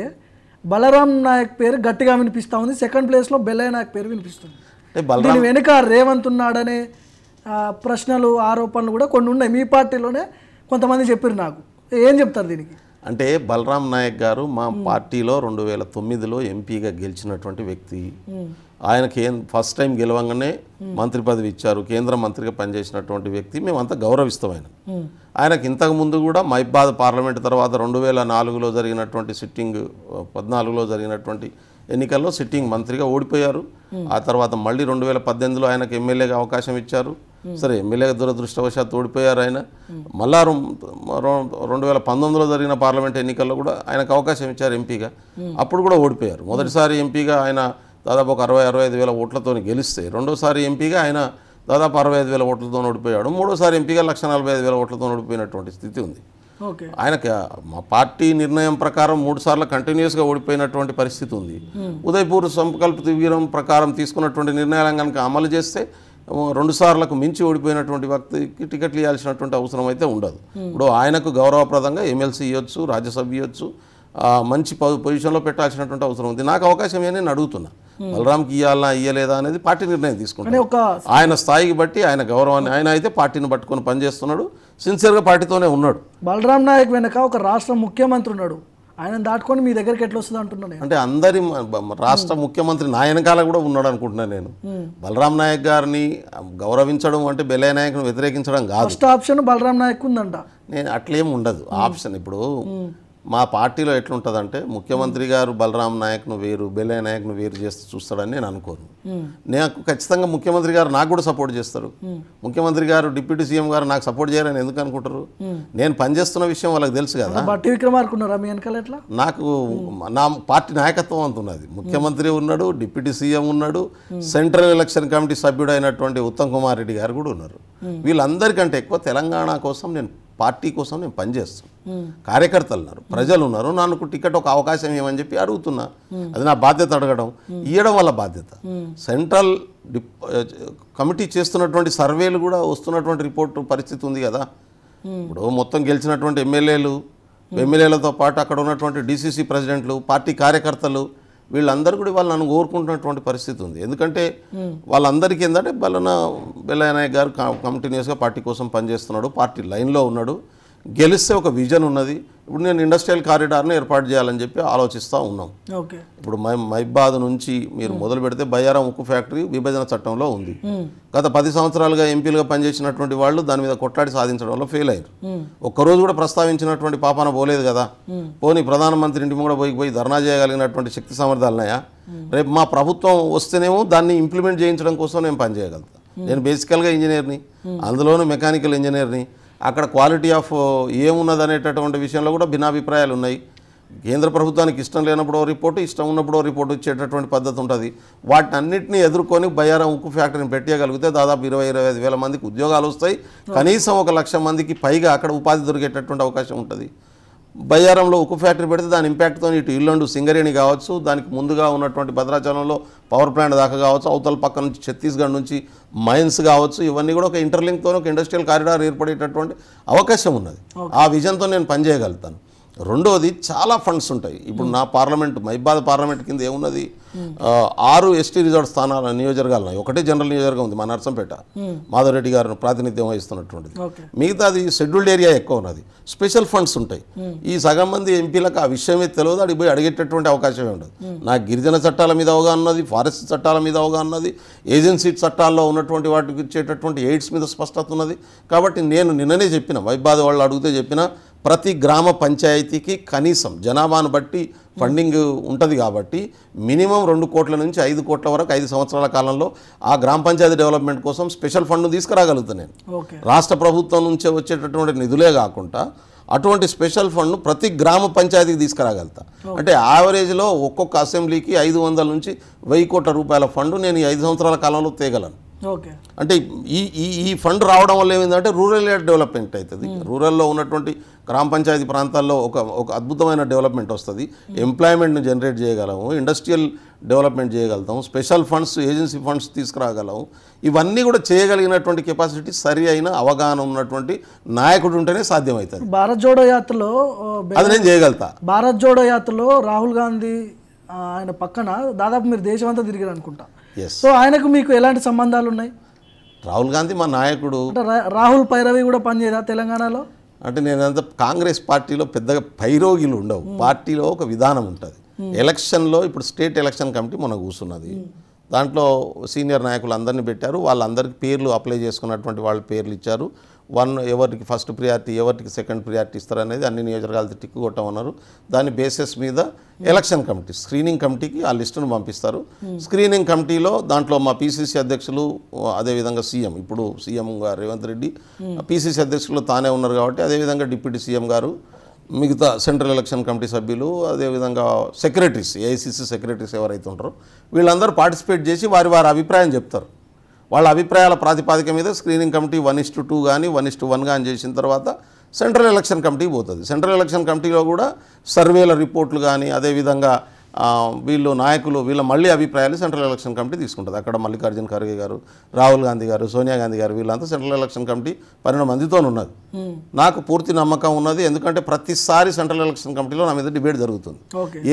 బలరాం నాయక్ పేరు గట్టిగా వినిపిస్తూ ఉంది, సెకండ్ ప్లేస్లో బెల్లయ్య నాయక్ పేరు వినిపిస్తుంది. అంటే బలరాం దీని వెనుక రేవంత్ ఉన్నాడనే ప్రశ్నలు ఆరోపణలు కూడా కొన్ని ఉన్నాయి. మీ పార్టీలోనే కొంతమంది చెప్పారు, నాకు ఏం చెప్తారు దీనికి? అంటే బలరాం నాయక్ గారు మా పార్టీలో 2009లో ఎంపీగా గెలిచినటువంటి వ్యక్తి. ఆయనకి ఫస్ట్ టైం గెలవంగానే మంత్రి పదవి ఇచ్చారు, కేంద్ర మంత్రిగా పనిచేసినటువంటి వ్యక్తి. మేమంతా గౌరవిస్తాం ఆయనకి. ఇంతకు ముందు కూడా మైబాద్ పార్లమెంట్ తర్వాత 2004లో జరిగినటువంటి సిట్టింగ్ 14లో జరిగినటువంటి ఎన్నికల్లో సిట్టింగ్ మంత్రిగా ఓడిపోయారు. ఆ తర్వాత మళ్ళీ 2018లో ఆయనకు ఎమ్మెల్యేగా అవకాశం ఇచ్చారు. సరే, ఎమ్మెల్యేగా దురదృష్టవశాత్తు ఓడిపోయారు ఆయన. మళ్ళా 2019లో జరిగిన పార్లమెంట్ ఎన్నికల్లో కూడా ఆయనకు అవకాశం ఇచ్చారు ఎంపీగా, అప్పుడు కూడా ఓడిపోయారు. మొదటిసారి ఎంపీగా ఆయన దాదాపు ఒక 60-65 వేల ఓట్లతో గెలిస్తే, రెండోసారి ఎంపీగా ఆయన దాదాపు 65 వేల ఓట్లతో ఓడిపోయాడు. మూడోసారి ఎంపీగా 1,45,000 ఓట్లతో ఓడిపోయినటువంటి స్థితి ఉంది ఆయనకి. మా పార్టీ నిర్ణయం ప్రకారం 3 సార్లు కంటిన్యూస్గా ఓడిపోయినటువంటి పరిస్థితి ఉంది. ఉదయపూర్ సంకల్ప వీరం ప్రకారం తీసుకున్నటువంటి నిర్ణయాలను కనుక అమలు చేస్తే 2 సార్లకు మించి ఓడిపోయినటువంటి వ్యక్తికి టికెట్లు ఇవ్వాల్సినటువంటి అవసరం అయితే ఉండదు. ఇప్పుడు ఆయనకు గౌరవప్రదంగా ఎమ్మెల్సీ ఇవ్వచ్చు, రాజ్యసభ ఇవ్వచ్చు, మంచి పొజిషన్లో పెట్టాల్సినటువంటి అవసరం ఉంది. నాకు అవకాశం నేను అడుగుతున్నా, బలరాంకి ఇవ్వాలా ఇవ్వలేదా అనేది పార్టీ నిర్ణయం తీసుకుంటాను. ఆయన స్థాయికి బట్టి, ఆయన గౌరవాన్ని, ఆయన అయితే పార్టీని పట్టుకొని పనిచేస్తున్నాడు, సిన్సియర్గా పార్టీతోనే ఉన్నాడు. బలరాం నాయక్ వెనక ఒక రాష్ట్ర ముఖ్యమంత్రి ఉన్నాడు, ఆయన దాటుకొని మీ దగ్గరికి ఎట్లా వస్తుంది అంటున్నాను. అంటే అందరి రాష్ట్ర ముఖ్యమంత్రి నా వెనకాల కూడా ఉన్నాడు అనుకుంటున్నాను నేను. బలరాం నాయక్ గారిని గౌరవించడం అంటే బెల్లయ్య నాయక్ను వ్యతిరేకించడం కాదు. ఫస్ట్ ఆప్షన్ బలరాం నాయక్ ఉందంట. నేను అట్లేం ఉండదు ఆప్షన్. ఇప్పుడు మా పార్టీలో ఎట్లుంటుందంటే, ముఖ్యమంత్రి గారు బలరాం నాయక్ను వేరు, బెల్లయ్య నాయక్ను వేరు చేస్తూ చూస్తాడని నేను అనుకోను. నాకు ఖచ్చితంగా ముఖ్యమంత్రి గారు నాకు కూడా సపోర్ట్ చేస్తారు. ముఖ్యమంత్రి గారు, డిప్యూటీ సీఎం గారు నాకు సపోర్ట్ చేయాలని ఎందుకు అనుకుంటారు? నేను పనిచేస్తున్న విషయం వాళ్ళకి తెలుసు కదా. బట్టి విక్రమార్క ఉన్నారా మీ వెనకాల? ఎట్లా? నాకు నా పార్టీ నాయకత్వం అంతున్నది. ముఖ్యమంత్రి ఉన్నాడు, డిప్యూటీ సీఎం ఉన్నాడు, సెంట్రల్ ఎలక్షన్ కమిటీ సభ్యుడు అయినటువంటి ఉత్తమ్ కుమార్ రెడ్డి గారు కూడా ఉన్నారు. వీళ్ళందరికంటే ఎక్కువ తెలంగాణ కోసం, నేను పార్టీ కోసం నేను పనిచేస్తాను. కార్యకర్తలు ఉన్నారు, ప్రజలు ఉన్నారు, నాకు టికెట్ ఒక అవకాశం ఏమని చెప్పి అడుగుతున్నా. అది నా బాధ్యత, అడగడం ఇవ్వడం వల్ల బాధ్యత. సెంట్రల్ కమిటీ చేస్తున్నటువంటి సర్వేలు కూడా వస్తున్నటువంటి రిపోర్టు పరిస్థితి ఉంది కదా. ఇప్పుడు మొత్తం గెలిచినటువంటి ఎమ్మెల్యేలతో పాటు అక్కడ ఉన్నటువంటి డీసీసీ ప్రెసిడెంట్లు, పార్టీ కార్యకర్తలు, వీళ్ళందరూ కూడా వాళ్ళు నన్ను కోరుకుంటున్నటువంటి పరిస్థితి ఉంది. ఎందుకంటే వాళ్ళందరికీ ఏంటంటే బెల్లయ్య నాయక్ గారు కంటిన్యూస్గా పార్టీ కోసం పనిచేస్తున్నాడు, పార్టీ లైన్లో ఉన్నాడు, గెలిస్తే ఒక విజన్ ఉన్నది. ఇప్పుడు నేను ఇండస్ట్రియల్ కారిడార్ను ఏర్పాటు చేయాలని చెప్పి ఆలోచిస్తూ ఉన్నాం. ఇప్పుడు మైబాద్ నుంచి మీరు మొదలు పెడితే బయ్యారం ఉక్కు ఫ్యాక్టరీ విభజన చట్టంలో ఉంది. గత 10 సంవత్సరాలుగా ఎంపీలుగా పనిచేసినటువంటి వాళ్ళు దాని మీద కొట్లాడి సాధించడంలో ఫెయిల్ అయ్యారు. ఒక్కరోజు కూడా ప్రస్తావించినటువంటి పాపాన పోలేదు కదా. పోనీ ప్రధానమంత్రి ఇంటి కూడా పోయి ధర్నా చేయగలిగినటువంటి శక్తి సామర్థ్యాలున్నాయా? రేపు మా ప్రభుత్వం వస్తేనేమో దాన్ని ఇంప్లిమెంట్ చేయించడం కోసం నేను పనిచేయగలుగుతా. నేను బేసికల్గా ఇంజనీర్ని, అందులోనూ మెకానికల్ ఇంజనీర్ని. అక్కడ క్వాలిటీ ఆఫ్ ఏమున్నది అనేటటువంటి విషయంలో కూడా భిన్నాభిప్రాయాలు ఉన్నాయి. కేంద్ర ప్రభుత్వానికి ఇష్టం లేనప్పుడు రిపోర్టు, ఇష్టం ఉన్నప్పుడు రిపోర్టు ఇచ్చేటటువంటి పద్ధతి ఉంటుంది. వాటిని అన్నింటినీ ఎదుర్కొని బయ్యారం ఉక్కు ఫ్యాక్టరీని పెట్టగలిగితే దాదాపు 20-25 వేల మందికి ఉద్యోగాలు వస్తాయి. కనీసం 1 లక్ష మందికి పైగా అక్కడ ఉపాధి దొరికేటటువంటి అవకాశం ఉంటుంది. బయ్యారంలో ఉక్కు ఫ్యాక్టరీ పెడితే దాని ఇంపాక్ట్తో ఇటు ఇల్లండు సింగరేణి కావచ్చు, దానికి ముందుగా ఉన్నటువంటి భద్రాచలంలో పవర్ ప్లాంట్ దాకా కావచ్చు, అవతల పక్క నుంచి ఛత్తీస్గఢ్ నుంచి మైన్స్ కావచ్చు, ఇవన్నీ కూడా ఒక ఇంటర్లింక్తో ఒక ఇండస్ట్రియల్ కారిడార్ ఏర్పడేటటువంటి అవకాశం ఉన్నది. ఆ విజన్తో నేను పనిచేయగలుగుతాను. రెండోది, చాలా ఫండ్స్ ఉంటాయి. ఇప్పుడు నా పార్లమెంట్, మైబాద్ పార్లమెంట్ కింద ఏమున్నది, 6 ఎస్టీ రిజర్వ్ స్థానాల నియోజకవర్గాలు ఉన్నాయి. ఒకటే జనరల్ నియోజకవర్గం ఉంది, మా నర్సంపేట, మాధవరెడ్డి గారు ప్రాతినిధ్యం వహిస్తున్నటువంటిది. మిగతాది షెడ్యూల్డ్ ఏరియా ఎక్కువ ఉన్నది. స్పెషల్ ఫండ్స్ ఉంటాయి. ఈ సగం మంది ఎంపీలకు ఆ విషయమే తెలియదు, అడిగి పోయి అడిగేటటువంటి అవకాశమే ఉండదు. నాకు గిరిజన చట్టాల మీద అవగాహన ఉన్నది, ఫారెస్ట్ చట్టాల మీద అవగాహన ఉన్నది, ఏజెన్సీ చట్టాల్లో ఉన్నటువంటి వాటికి ఇచ్చేటటువంటి ఎయిడ్స్ మీద స్పష్టత ఉన్నది. కాబట్టి నేను నిన్ననే చెప్పిన, మైబాద్ వాళ్ళు అడిగితే చెప్పిన, ప్రతి గ్రామ పంచాయతీకి కనీసం జనాభాను బట్టి ఫండింగ్ ఉంటుంది కాబట్టి మినిమం 2 కోట్ల నుంచి 5 కోట్ల వరకు 5 సంవత్సరాల కాలంలో ఆ గ్రామ పంచాయతీ డెవలప్మెంట్ కోసం స్పెషల్ ఫండ్ తీసుకురాగలుగుతాను నేను. రాష్ట్ర ప్రభుత్వం నుంచే వచ్చేటటువంటి నిధులే కాకుండా అటువంటి స్పెషల్ ఫండ్ను ప్రతి గ్రామ పంచాయతీకి తీసుకురాగలుగుతా. అంటే యావరేజ్లో ఒక్కొక్క అసెంబ్లీకి 500 నుంచి 1000 కోట్ల రూపాయల ఫండ్ నేను ఈ 5 సంవత్సరాల కాలంలో తేగలను. ఓకే. అంటే ఈ ఈ ఈ ఫండ్ రావడం వల్ల ఏమైందంటే రూరల్ ఏరియా డెవలప్మెంట్ అవుతుంది. రూరల్లో ఉన్నటువంటి గ్రామ పంచాయతీ ప్రాంతాల్లో ఒక అద్భుతమైన డెవలప్మెంట్ వస్తుంది. ఎంప్లాయ్మెంట్ను జనరేట్ చేయగలము, ఇండస్ట్రియల్ డెవలప్మెంట్ చేయగలుగుతాం, స్పెషల్ ఫండ్స్ ఏజెన్సీ ఫండ్స్ తీసుకురాగలము. ఇవన్నీ కూడా చేయగలిగినటువంటి కెపాసిటీ సరి అయిన అవగాహన ఉన్నటువంటి నాయకుడు ఉంటేనే సాధ్యమవుతుంది. భారత్ జోడో యాత్రలో అది నేను చేయగలుగుతా. భారత్ జోడో యాత్రలో రాహుల్ గాంధీ ఆయన పక్కన దాదాపు మీరు దేశం అంతా తిరిగారు అనుకుంటా. ఎస్. సో ఆయనకు మీకు ఎలాంటి సంబంధాలు ఉన్నాయి? రాహుల్ గాంధీ మా నాయకుడు. అంటే రాహుల్ పైరవి కూడా పనిచేయదా తెలంగాణలో? అంటే నేనంతా కాంగ్రెస్ పార్టీలో పెద్దగా పైరోగిలు ఉండవు. పార్టీలో ఒక విధానం ఉంటుంది. ఎలక్షన్లో ఇప్పుడు స్టేట్ ఎలక్షన్ కమిటీ మొన్న కూర్చున్నది. దాంట్లో సీనియర్ నాయకులు అందరినీ పెట్టారు. వాళ్ళందరికీ పేర్లు అప్లై చేసుకున్నటువంటి వాళ్ళ పేర్లు ఇచ్చారు. ఎవరికి ఫస్ట్ ప్రియారిటీ, ఎవరికి సెకండ్ ప్రియారిటీ ఇస్తారనేది అన్ని నియోజకవర్గాలతో టిక్కు కొట్టమన్నారు. దాని బేసిస్ మీద ఎలక్షన్ కమిటీ స్క్రీనింగ్ కమిటీకి ఆ లిస్టును పంపిస్తారు. స్క్రీనింగ్ కమిటీలో దాంట్లో మా పీసీసీ అధ్యక్షులు, అదేవిధంగా సీఎం, ఇప్పుడు సీఎం గారు రేవంత్ రెడ్డి పీసీసీ అధ్యక్షులు తానే ఉన్నారు కాబట్టి, అదేవిధంగా డిప్యూటీ సీఎం గారు, మిగతా సెంట్రల్ ఎలక్షన్ కమిటీ సభ్యులు, అదేవిధంగా సెక్రటరీస్, ఏఐసీసీ సెక్రటరీస్ ఎవరైతే ఉంటారో వీళ్ళందరూ పార్టిసిపేట్ చేసి వారి అభిప్రాయం చెప్తారు. వాళ్ళ అభిప్రాయాల ప్రాతిపాదిక మీద స్క్రీనింగ్ కమిటీ 1:2 కానీ 1:1 కానీ చేసిన తర్వాత సెంట్రల్ ఎలక్షన్ కమిటీ పోతుంది. సెంట్రల్ ఎలక్షన్ కమిటీలో కూడా సర్వేల రిపోర్ట్లు కానీ, అదేవిధంగా వీళ్ళు నాయకులు వీళ్ళ మళ్ళీ అభిప్రాయాలు సెంట్రల్ ఎలక్షన్ కమిటీ తీసుకుంటుంది. అక్కడ మల్లికార్జున ఖర్గే గారు, రాహుల్ గాంధీ గారు, సోనియా గాంధీ గారు వీళ్ళంతా సెంట్రల్ ఎలక్షన్ కమిటీ 12 మందితో ఉన్నది. నాకు పూర్తి నమ్మకం ఉన్నది. ఎందుకంటే ప్రతిసారి సెంట్రల్ ఎలక్షన్ కమిటీలో నా మీద డిబేట్ జరుగుతుంది.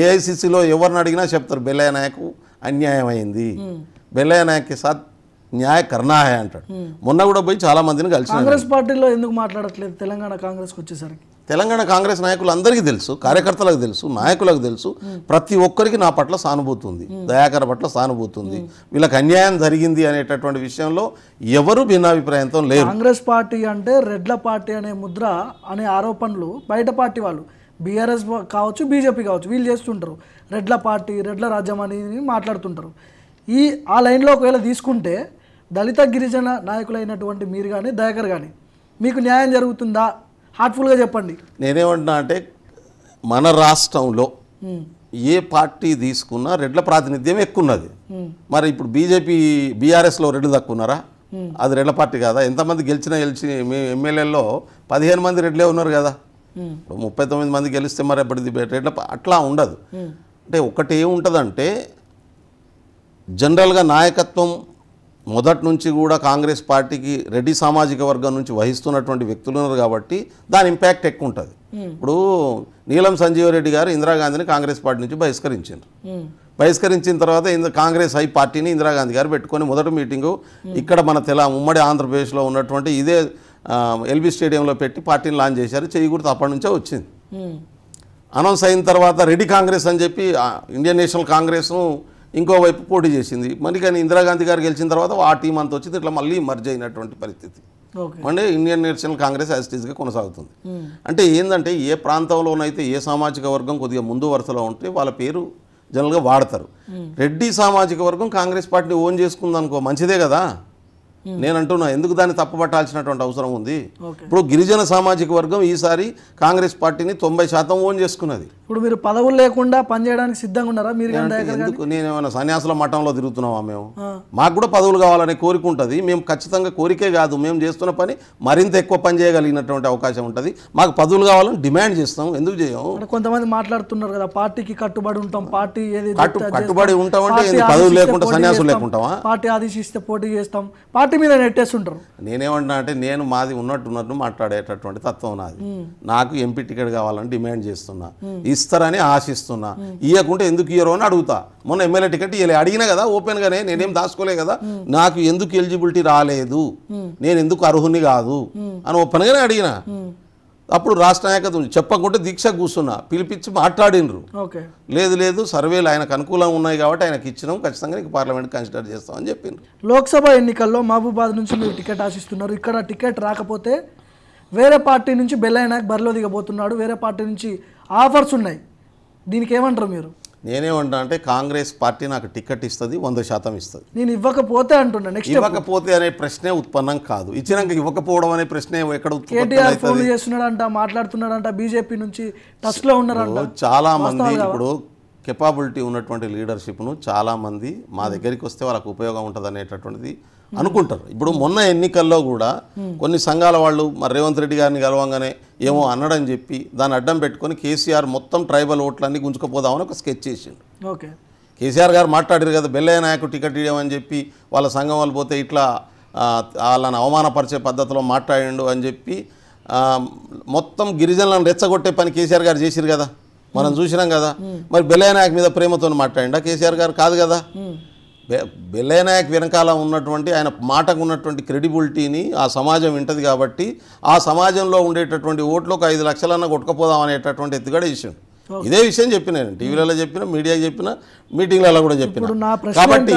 ఏఐసీసీలో ఎవరిని అడిగినా చెప్తారు బెల్లయ్య నాయకు అన్యాయం అయింది, బెల్లయ్య నాయక్ సాత్ న్యాయ కర్నా హై అంటాడు. మొన్న కూడా పోయి చాలా మందిని కలిసి. కాంగ్రెస్ పార్టీలో ఎందుకు మాట్లాడట్లేదు? తెలంగాణ కాంగ్రెస్కి వచ్చేసరికి తెలంగాణ కాంగ్రెస్ నాయకులు అందరికీ తెలుసు, కార్యకర్తలకు తెలుసు, నాయకులకు తెలుసు, ప్రతి ఒక్కరికి నా పట్ల సానుభూతి ఉంది, దయాకర్ పట్ల సానుభూతి ఉంది. వీళ్ళకి అన్యాయం జరిగింది అనేటటువంటి విషయంలో ఎవరు భిన్నాభిప్రాయంతో లేరు. కాంగ్రెస్ పార్టీ అంటే రెడ్ల పార్టీ అనే ముద్ర అనే ఆరోపణలు బయట పార్టీ వాళ్ళు, బీఆర్ఎస్ కావచ్చు, బీజేపీ కావచ్చు, వీళ్ళు చేస్తుంటారు. రెడ్ల పార్టీ, రెడ్ల రాజ్యం అని మాట్లాడుతుంటారు. ఆ లైన్లో ఒకవేళ తీసుకుంటే దళిత గిరిజన నాయకులైనటువంటి మీరు కానీ దయాకర్ కానీ మీకు న్యాయం జరుగుతుందా? హార్ట్ఫుల్గా చెప్పండి. నేనేమంటున్నా అంటే మన రాష్ట్రంలో ఏ పార్టీ తీసుకున్నా రెడ్ల ప్రాతినిధ్యం ఎక్కువ ఉన్నది. మరి ఇప్పుడు బీఆర్ఎస్లో రెడ్లు తక్కువ ఉన్నారా? అది రెడ్ల పార్టీ కాదా? ఎంతమంది గెలిచి మీ ఎమ్మెల్యేల్లో 15 మంది రెడ్లే ఉన్నారు కదా. 39 మంది గెలిస్తే మరి ఎప్పటిది రెడ్ల అట్లా ఉండదు. అంటే ఒకటి ఏముంటుందంటే జనరల్గా నాయకత్వం మొదటి నుంచి కూడా కాంగ్రెస్ పార్టీకి రెడ్డి సామాజిక వర్గం నుంచి వహిస్తున్నటువంటి వ్యక్తులు ఉన్నారు కాబట్టి దాని ఇంపాక్ట్ ఎక్కువ ఉంటుంది. ఇప్పుడు నీలం సంజీవరెడ్డి గారు ఇందిరాగాంధీని కాంగ్రెస్ పార్టీ నుంచి బహిష్కరించారు. బహిష్కరించిన తర్వాత కాంగ్రెస్ హై పార్టీని ఇందిరాగాంధీ గారు పెట్టుకొని మొదటి మీటింగు ఇక్కడ మన ఉమ్మడి ఆంధ్రప్రదేశ్లో ఉన్నటువంటి ఇదే ఎల్బీ స్టేడియంలో పెట్టి పార్టీని లాంచ్ చేశారు. చెయ్యి గుర్తు అప్పటి నుంచే వచ్చింది. అనౌన్స్ అయిన తర్వాత రెడ్డి కాంగ్రెస్ అని చెప్పి ఇండియన్ నేషనల్ కాంగ్రెస్ను ఇంకోవైపు పోటీ చేసింది. మరి కానీ ఇందిరాగాంధీ గారు గెలిచిన తర్వాత ఆ టీం అంతా వచ్చింది. ఇట్లా మళ్ళీ మర్జ్ అయినటువంటి పరిస్థితి. అంటే Indian National Congress as it ఈస్గా కొనసాగుతుంది. అంటే ఏంటంటే ఏ ప్రాంతంలోనైతే ఏ సామాజిక వర్గం కొద్దిగా ముందు వరుసలో ఉంటే వాళ్ళ పేరు జనరల్గా వాడతారు. రెడ్డి సామాజిక వర్గం కాంగ్రెస్ పార్టీని ఓన్ చేసుకుందనుకో మంచిదే కదా. నేను అంటున్నా, ఎందుకు దాన్ని తప్పుపట్టాల్సినటువంటి అవసరం ఉంది? ఇప్పుడు గిరిజన సామాజిక వర్గం ఈసారి కాంగ్రెస్ పార్టీని 90% ఓన్ చేసుకున్నది. ఇప్పుడు మీరు పదవులు లేకుండా పనిచేయడానికి సిద్ధంగా ఉన్నారా? మీరు ఎందుకు? నేనేమైనా సన్యాసుల మఠంలో తిరుగుతున్నావా? మేము మాకు కూడా పదవులు కావాలనే కోరిక ఉంటుంది. మేము ఖచ్చితంగా కోరికే కాదు, మేము చేస్తున్న పని మరింత ఎక్కువ పని చేయగలిగినటువంటి అవకాశం ఉంటుంది. మాకు పదవులు కావాలని డిమాండ్ చేస్తాం. ఎందుకు చేయము? కొంతమంది మాట్లాడుతున్నారు కదా, పార్టీకి కట్టుబడి ఉంటాం, పార్టీ ఏది కట్టుబడి ఉంటామంటే పదవులు లేకుండా సన్యాసులు లేకుంటావా? పార్టీ ఆదేశిస్తే పోటీ చేస్తాం, పార్టీ మీద నెట్టేస్తుంటారు. నేనేమంటున్నా అంటే నేను మాది ఉన్నట్టు మాట్లాడేటటువంటి తత్వం నాది. నాకు ఎంపీ టికెట్ కావాలని డిమాండ్ చేస్తున్నా, ఇస్తారని ఆశిస్తున్నా. ఇవ్వకుంటే ఎందుకు ఇయ్యరో అని అడుగుతా. మొన్న ఎమ్మెల్యే టికెట్ ఇవ్వలే, అడిగినా కదా ఓపెన్గానే, నేనేం దాచుకోలే కదా. నాకు ఎందుకు ఎలిజిబిలిటీ రాలేదు, నేను ఎందుకు అర్హుని కాదు అని ఓపెన్గానే అడిగినా. అప్పుడు రాష్ట్ర నాయకత్వం చెప్పకుంటే దీక్ష కూర్చున్నా, పిలిపించి మాట్లాడినరు. లేదు సర్వేలు ఆయనకు అనుకూలంగా ఉన్నాయి కాబట్టి ఆయనకి ఇచ్చినాం, ఖచ్చితంగా నీకు పార్లమెంట్ కన్సిడర్ చేస్తామని చెప్పిండ్రు. లోక్సభ ఎన్నికల్లో మహబూబాద్ నుంచి మీరు టికెట్ ఆశిస్తున్నారు. ఇక్కడ టికెట్ రాకపోతే వేరే పార్టీ నుంచి బెల్లయ్య నాయక్ బరిలో దిగబోతున్నాడు, వేరే పార్టీ నుంచి ఆఫర్స్ ఉన్నాయి. దీనికి ఏమంటారు మీరు? నేనేమంటా అంటే కాంగ్రెస్ పార్టీ నాకు టికెట్ ఇస్తుంది, 100% ఇస్తుంది. నేను ఇవ్వకపోతే అంటున్నా, నెక్స్ట్ ఇవ్వకపోతే అనే ప్రశ్నే ఉత్పన్నం కాదు. ఇచ్చినాక ఇవ్వకపోవడం అనే ప్రశ్నే ఎక్కడ కేటీఆర్ ఫోన్ చేస్తున్నాడంట, మాట్లాడుతున్నాడంట, బీజేపీ నుంచి టచ్ లో ఉన్నారంట. చాలా మంది ఇప్పుడు కెపాబిలిటీ ఉన్నటువంటి లీడర్షిప్ను చాలా మంది మా దగ్గరికి వస్తే వాళ్ళకు ఉపయోగం ఉంటుంది అనేటటువంటిది అనుకుంటారు. ఇప్పుడు మొన్న ఎన్నికల్లో కూడా కొన్ని సంఘాల వాళ్ళు మరి రేవంత్ రెడ్డి గారిని గెలవంగానే ఏమో అన్నాడని చెప్పి దాన్ని అడ్డం పెట్టుకొని కేసీఆర్ మొత్తం ట్రైబల్ ఓట్లన్నీ గుంజుకుపోదామని ఒక స్కెచ్ చేసిండు. ఓకే, కేసీఆర్ గారు మాట్లాడారు కదా, బెల్లయ్య నాయకు టికెట్ ఇవ్వమని చెప్పి వాళ్ళ సంఘం వాళ్ళు పోతే ఇట్లా వాళ్ళని అవమానపరిచే పద్ధతిలో మాట్లాడిండు అని చెప్పి మొత్తం గిరిజనులను రెచ్చగొట్టే పని కేసీఆర్ గారు చేసిరు కదా, మనం చూసినాం కదా. మరి బెల్లయ్య నాయక్ మీద ప్రేమతో మాట్లాడిండా కేసీఆర్ గారు? కాదు కదా. బెల్లయ్య నాయక్ వెనకాల ఉన్నటువంటి ఆయన మాటకు ఉన్నటువంటి క్రెడిబిలిటీని ఆ సమాజం వింటది కాబట్టి ఆ సమాజంలో ఉండేటటువంటి ఓట్లు ఒక 5 లక్షలన్నా కొట్టుకపోదాం అనేటటువంటి ఎత్తుగడ విషయం. ఇదే విషయం చెప్పిన నేను టీవీలలో చెప్పిన, మీడియాకి చెప్పిన, మీటింగ్లలో కూడా చెప్పిన. కాబట్టి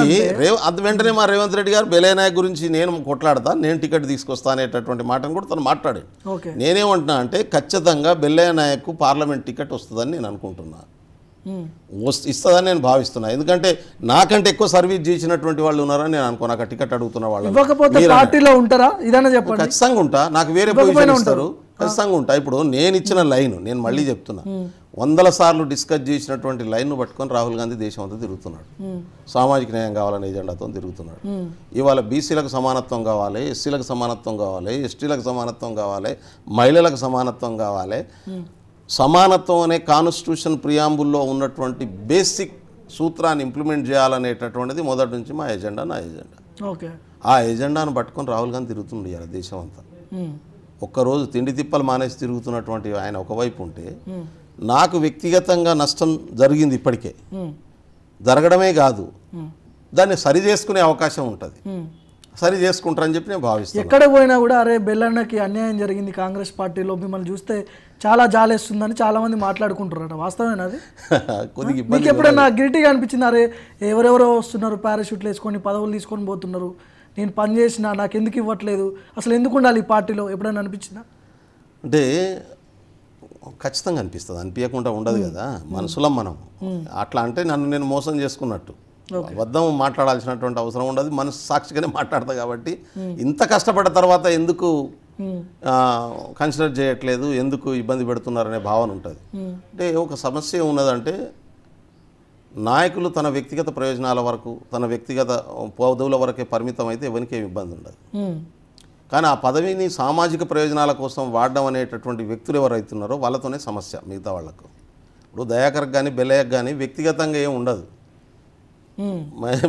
అది వెంటనే మా రేవంత్ రెడ్డి గారు బెల్లయ్య నాయక్ గురించి నేను కొట్లాడతా, నేను టికెట్ తీసుకొస్తా అనేటటువంటి మాటను కూడా తను మాట్లాడాడు. నేనేమంటున్నా అంటే ఖచ్చితంగా బెల్లయ్య నాయక్ పార్లమెంట్ టికెట్ వస్తుందని నేను అనుకుంటున్నా, ఇస్తుందని నేను భావిస్తున్నా. ఎందుకంటే నాకంటే ఎక్కువ సర్వీస్ చేసినటువంటి వాళ్ళు ఉన్నారని నేను అనుకో. నాకు టికెట్ అడుగుతున్న వాళ్ళు ఖచ్చితంగా ఉంటా, నాకు వేరే పొజిషన్ ఇస్తారు, ఖచ్చితంగా ఉంటా. ఇప్పుడు నేను ఇచ్చిన లైన్ నేను మళ్ళీ చెప్తున్నా, 100 సార్లు డిస్కస్ చేసినటువంటి లైన్ను పట్టుకొని రాహుల్ గాంధీ దేశం అంతా తిరుగుతున్నాడు. సామాజిక న్యాయం కావాలనే ఎజెండాతో తిరుగుతున్నాడు. ఇవాళ బీసీలకు సమానత్వం కావాలి, ఎస్సీలకు సమానత్వం కావాలి, ఎస్టీలకు సమానత్వం కావాలి, మహిళలకు సమానత్వం కావాలి. సమానత్వం అనే కాన్స్టిట్యూషన్ ప్రియాంబుల్లో ఉన్నటువంటి బేసిక్ సూత్రాన్ని ఇంప్లిమెంట్ చేయాలనేటటువంటిది మొదటి నుంచి మా ఎజెండా, నా ఎజెండా. ఆ ఎజెండాను పట్టుకొని రాహుల్ గాంధీ తిరుగుతుండే ఇలా దేశం అంతా. ఒక్కరోజు తిండి తిప్పలు మానేసి తిరుగుతున్నటువంటి ఆయన ఒకవైపు ఉంటే, నాకు వ్యక్తిగతంగా నష్టం జరిగింది ఇప్పటికే, జరగడమే కాదు దాన్ని సరి చేసుకునే అవకాశం ఉంటుంది, సరి చేసుకుంటారని చెప్పి నేను భావిస్తాను. ఎక్కడ పోయినా కూడా అరే బెల్లన్నకి అన్యాయం జరిగింది కాంగ్రెస్ పార్టీలో, మిమ్మల్ని చూస్తే చాలా జాలేస్తుందని చాలా మంది మాట్లాడుకుంటారట, వాస్తవేనా అది? కొద్దిగా మీకు ఎప్పుడైనా గిల్టీగా అనిపించింది, అరే ఎవరెవరో వస్తున్నారు పారాషూట్లు వేసుకొని పదవులు తీసుకొని పోతున్నారు, నేను పని చేసిన నాకు ఎందుకు ఇవ్వట్లేదు, అసలు ఎందుకు ఉండాలి ఈ పార్టీలో, ఎప్పుడైనా అనిపించిందా? అంటే ఖచ్చితంగా అనిపిస్తుంది, అనిపించకుండా ఉండదు కదా. మనసులో మనం అట్లా అంటే నన్ను నేను మోసం చేసుకున్నట్టు, అబద్ధం మాట్లాడాల్సినటువంటి అవసరం ఉండదు, మనసు సాక్షిగానే మాట్లాడతా. కాబట్టి ఇంత కష్టపడ్డ తర్వాత ఎందుకు కన్సిడర్ చేయట్లేదు, ఎందుకు ఇబ్బంది పెడుతున్నారనే భావన ఉంటుంది. అంటే ఒక సమస్య ఉన్నదంటే నాయకులు తన వ్యక్తిగత ప్రయోజనాల వరకు, తన వ్యక్తిగత పదవుల వరకే పరిమితం అయితే ఎవరికి ఏమి ఇబ్బంది ఉండదు. కానీ ఆ పదవిని సామాజిక ప్రయోజనాల కోసం వాడడం అనేటటువంటి వ్యక్తులు ఎవరైతున్నారో వాళ్ళతోనే సమస్య మిగతా వాళ్లకు. ఇప్పుడు దయాకర్కి కానీ బెల్లయ్యకు కానీ వ్యక్తిగతంగా ఏమి ఉండదు,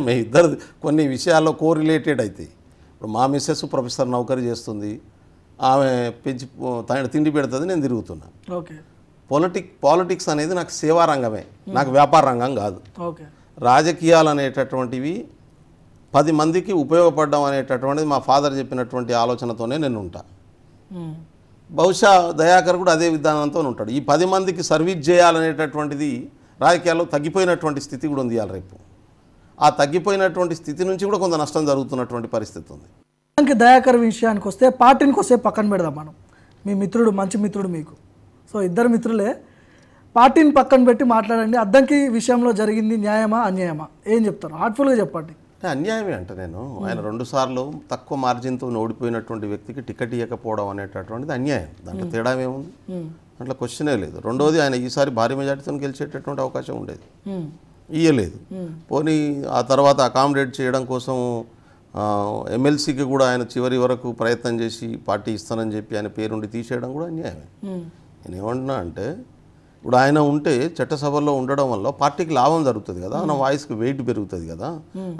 మీ ఇద్దరు కొన్ని విషయాల్లో కోరిలేటెడ్ అవుతాయి. ఇప్పుడు మా మిస్సెస్ ప్రొఫెసర్ నౌకరీ చేస్తుంది, ఆమె పెంచి తిండి పెడుతుంది, నేను తిరుగుతున్నా. పాలిటిక్స్ అనేది నాకు సేవా రంగమే, నాకు వ్యాపార రంగం కాదు. రాజకీయాలు అనేటటువంటివి 10 మందికి ఉపయోగపడడం అనేటటువంటిది మా ఫాదర్ చెప్పినటువంటి ఆలోచనతోనే నేను ఉంటా. బహుశా దయాకర్ కూడా అదే విధానంతో ఉంటాడు. ఈ 10 మందికి సర్వీస్ చేయాలనేటటువంటిది రాజకీయాల్లో తగ్గిపోయినటువంటి స్థితి కూడా ఉంది ఇవాళ రేపు. ఆ తగ్గిపోయినటువంటి స్థితి నుంచి కూడా కొంత నష్టం జరుగుతున్నటువంటి పరిస్థితి ఉంది. దయాకర్ విషయానికి వస్తే పార్టీని వస్తే పక్కన పెడదాం మనం, మీ మిత్రుడు మంచి మిత్రుడు మీకు, సో ఇద్దరు మిత్రులే, పార్టీని పక్కన పెట్టి మాట్లాడండి. అద్దంకి విషయంలో జరిగింది న్యాయమా అన్యాయమా ఏం చెప్తారు? హార్ట్ఫుల్గా చెప్పండి. అన్యాయమే అంటే నేను ఆయన 2 సార్లు తక్కువ మార్జిన్తో ఓడిపోయినటువంటి వ్యక్తికి టికెట్ ఇవ్వకపోవడం అనేటటువంటిది అన్యాయం, దాంట్లో తేడా ఏముంది, దాంట్లో క్వశ్చనే లేదు. రెండోది ఆయన ఈసారి భారీ మెజార్టీతో గెలిచేటటువంటి అవకాశం ఉండేది, ఇయ్యలేదు. పోనీ ఆ తర్వాత అకామిడేట్ చేయడం కోసం ఎమ్మెల్సీకి కూడా ఆయన చివరి వరకు ప్రయత్నం చేసి పార్టీ ఇస్తానని చెప్పి ఆయన పేరుండి తీసేయడం కూడా అన్యాయమే. నేను ఏమంటున్నా అంటే ఇప్పుడు ఆయన ఉంటే చట్టసభల్లో ఉండడం వల్ల పార్టీకి లాభం జరుగుతుంది కదా, మన వాయిస్కి వెయిట్ పెరుగుతుంది కదా,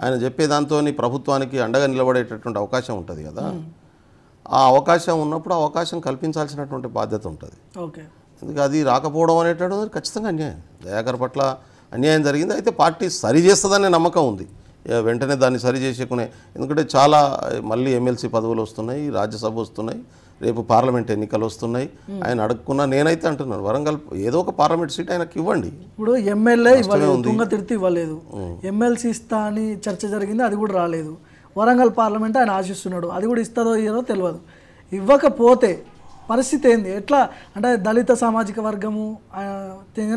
ఆయన చెప్పేదాంతో ప్రభుత్వానికి అండగా నిలబడేటటువంటి అవకాశం ఉంటుంది కదా. ఆ అవకాశం ఉన్నప్పుడు ఆ అవకాశం కల్పించాల్సినటువంటి బాధ్యత ఉంటుంది. ఎందుకు అది రాకపోవడం అనేటటువంటి ఖచ్చితంగా అన్యాయం, దయాకర్ పట్ల అన్యాయం జరిగింది. అయితే పార్టీ సరి చేస్తుందనే నమ్మకం ఉంది, వెంటనే దాన్ని సరి చేసుకునే. ఎందుకంటే చాలా మళ్ళీ ఎమ్మెల్సీ పదవులు వస్తున్నాయి, రాజ్యసభ వస్తున్నాయి, రేపు పార్లమెంట్ ఎన్నికలు వస్తున్నాయి. ఆయన అడుక్కున్నా, నేనైతే అంటున్నాను వరంగల్ ఏదో ఒక పార్లమెంట్ సీట్ ఆయనకి ఇవ్వండి. ఇప్పుడు ఎమ్మెల్యే ఇవ్వలేదు, తుంగతిర్తి ఇవ్వలేదు, ఎమ్మెల్సీ ఇస్తా అని చర్చ జరిగింది, అది కూడా రాలేదు. వరంగల్ పార్లమెంట్ ఆయన ఆశిస్తున్నాడు, అది కూడా ఇస్తుందో ఇయ్యదో తెలియదు. ఇవ్వకపోతే పరిస్థితి ఏంది, ఎట్లా అంటే దళిత సామాజిక వర్గము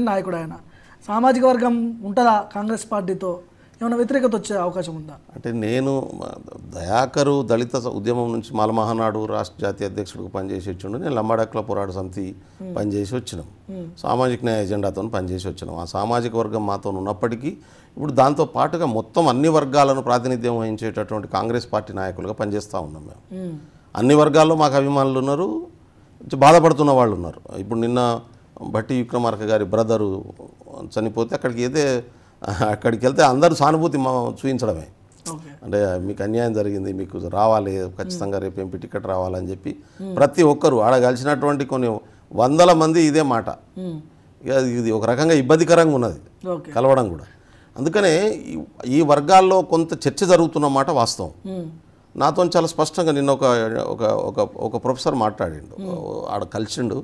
నాయకుడు ఆయన, సామాజిక వర్గం ఉంటుందా కాంగ్రెస్ పార్టీతో, ఏమైనా వ్యతిరేకత వచ్చే అవకాశం ఉందా? అంటే నేను దయాకరు దళిత ఉద్యమం నుంచి మహానాడు రాష్ట్ర జాతీయ అధ్యక్షుడికి పనిచేసి వచ్చిండు. నేను లంబాడకుల పోరాట సమితి పనిచేసి వచ్చినాం. సామాజిక న్యాయ ఎజెండాతో పనిచేసి వచ్చినాం. ఆ సామాజిక వర్గం మాతో ఉన్నప్పటికీ ఇప్పుడు దాంతో పాటుగా మొత్తం అన్ని వర్గాలను ప్రాతినిధ్యం వహించేటటువంటి కాంగ్రెస్ పార్టీ నాయకులుగా పనిచేస్తూ ఉన్నాం మేము. అన్ని వర్గాల్లో మాకు అభిమానులు ఉన్నారు, బాధపడుతున్న వాళ్ళు ఉన్నారు. ఇప్పుడు నిన్న భట్టి విక్రమార్క గారి బ్రదరు చనిపోతే అక్కడికి వెళ్తే అందరూ సానుభూతి చూపించడమే. అంటే మీకు అన్యాయం జరిగింది, మీకు రావాలి, ఖచ్చితంగా రేపు ఎంపీ టికెట్ రావాలని చెప్పి ప్రతి ఒక్కరు ఆడ కలిసినటువంటి కొన్ని వందల మంది ఇదే మాట. ఇది ఒక రకంగా ఇబ్బందికరంగా ఉన్నది కలవడం కూడా. అందుకనే ఈ వర్గాల్లో కొంత చర్చ జరుగుతున్న మాట వాస్తవం. నాతో చాలా స్పష్టంగా నిన్న ఒక ప్రొఫెసర్ మాట్లాడిండు, ఆడ కలిసిండు.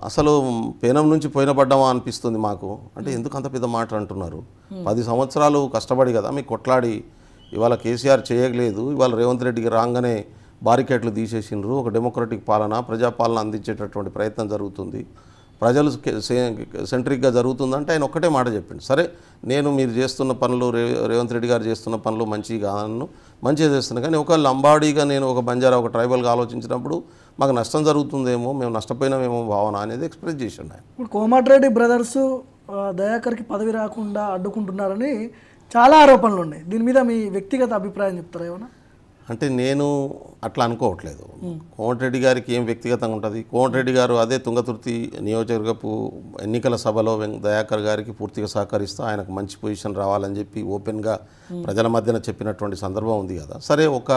అసలు పేనం నుంచి పోయిన పడ్డామా అనిపిస్తుంది మాకు. అంటే ఎందుకు అంత పెద్ద మాట అంటున్నారు? 10 సంవత్సరాలు కష్టపడి కదా మీకు కొట్లాడి ఇవాళ కేసీఆర్ చేయలేదు, ఇవాళ రేవంత్ రెడ్డికి రాగానే బారికేట్లు తీసేసిండ్రు. ఒక డెమోక్రటిక్ పాలన, ప్రజాపాలన అందించేటటువంటి ప్రయత్నం జరుగుతుంది, ప్రజలు సెంట్రిక్గా జరుగుతుందంటే ఆయన ఒక్కటే మాట చెప్పిండు. సరే నేను మీరు చేస్తున్న పనులు, రేవంత్ రెడ్డి గారు చేస్తున్న పనులు మంచిగా మంచిగా చేస్తున్నాను, కానీ ఒక లంబాడీగా నేను ఒక బంజారా ఒక ట్రైబల్గా ఆలోచించినప్పుడు మాకు నష్టం జరుగుతుందేమో, మేము నష్టపోయినామేమో భావన అనేది ఎక్స్ప్రెస్ చేసిండు ఆయన. ఇప్పుడు కోమటిరెడ్డి బ్రదర్స్ దయాకర్కి పదవి రాకుండా అడ్డుకుంటున్నారని చాలా ఆరోపణలు ఉన్నాయి. దీని మీద మీ వ్యక్తిగత అభిప్రాయం చెప్తారా ఏమన్నా? అంటే నేను అట్లా అనుకోవట్లేదు. కోమటిరెడ్డి గారికి ఏం వ్యక్తిగతంగా ఉంటుంది? కోమటిరెడ్డి గారు అదే తుంగతుర్తి నియోజకవర్గపు ఎన్నికల సభలో దయాకర్ గారికి పూర్తిగా సహకరిస్తూ ఆయనకు మంచి పొజిషన్ రావాలని చెప్పి ఓపెన్గా ప్రజల మధ్యన చెప్పినటువంటి సందర్భం ఉంది కదా. సరే, ఒక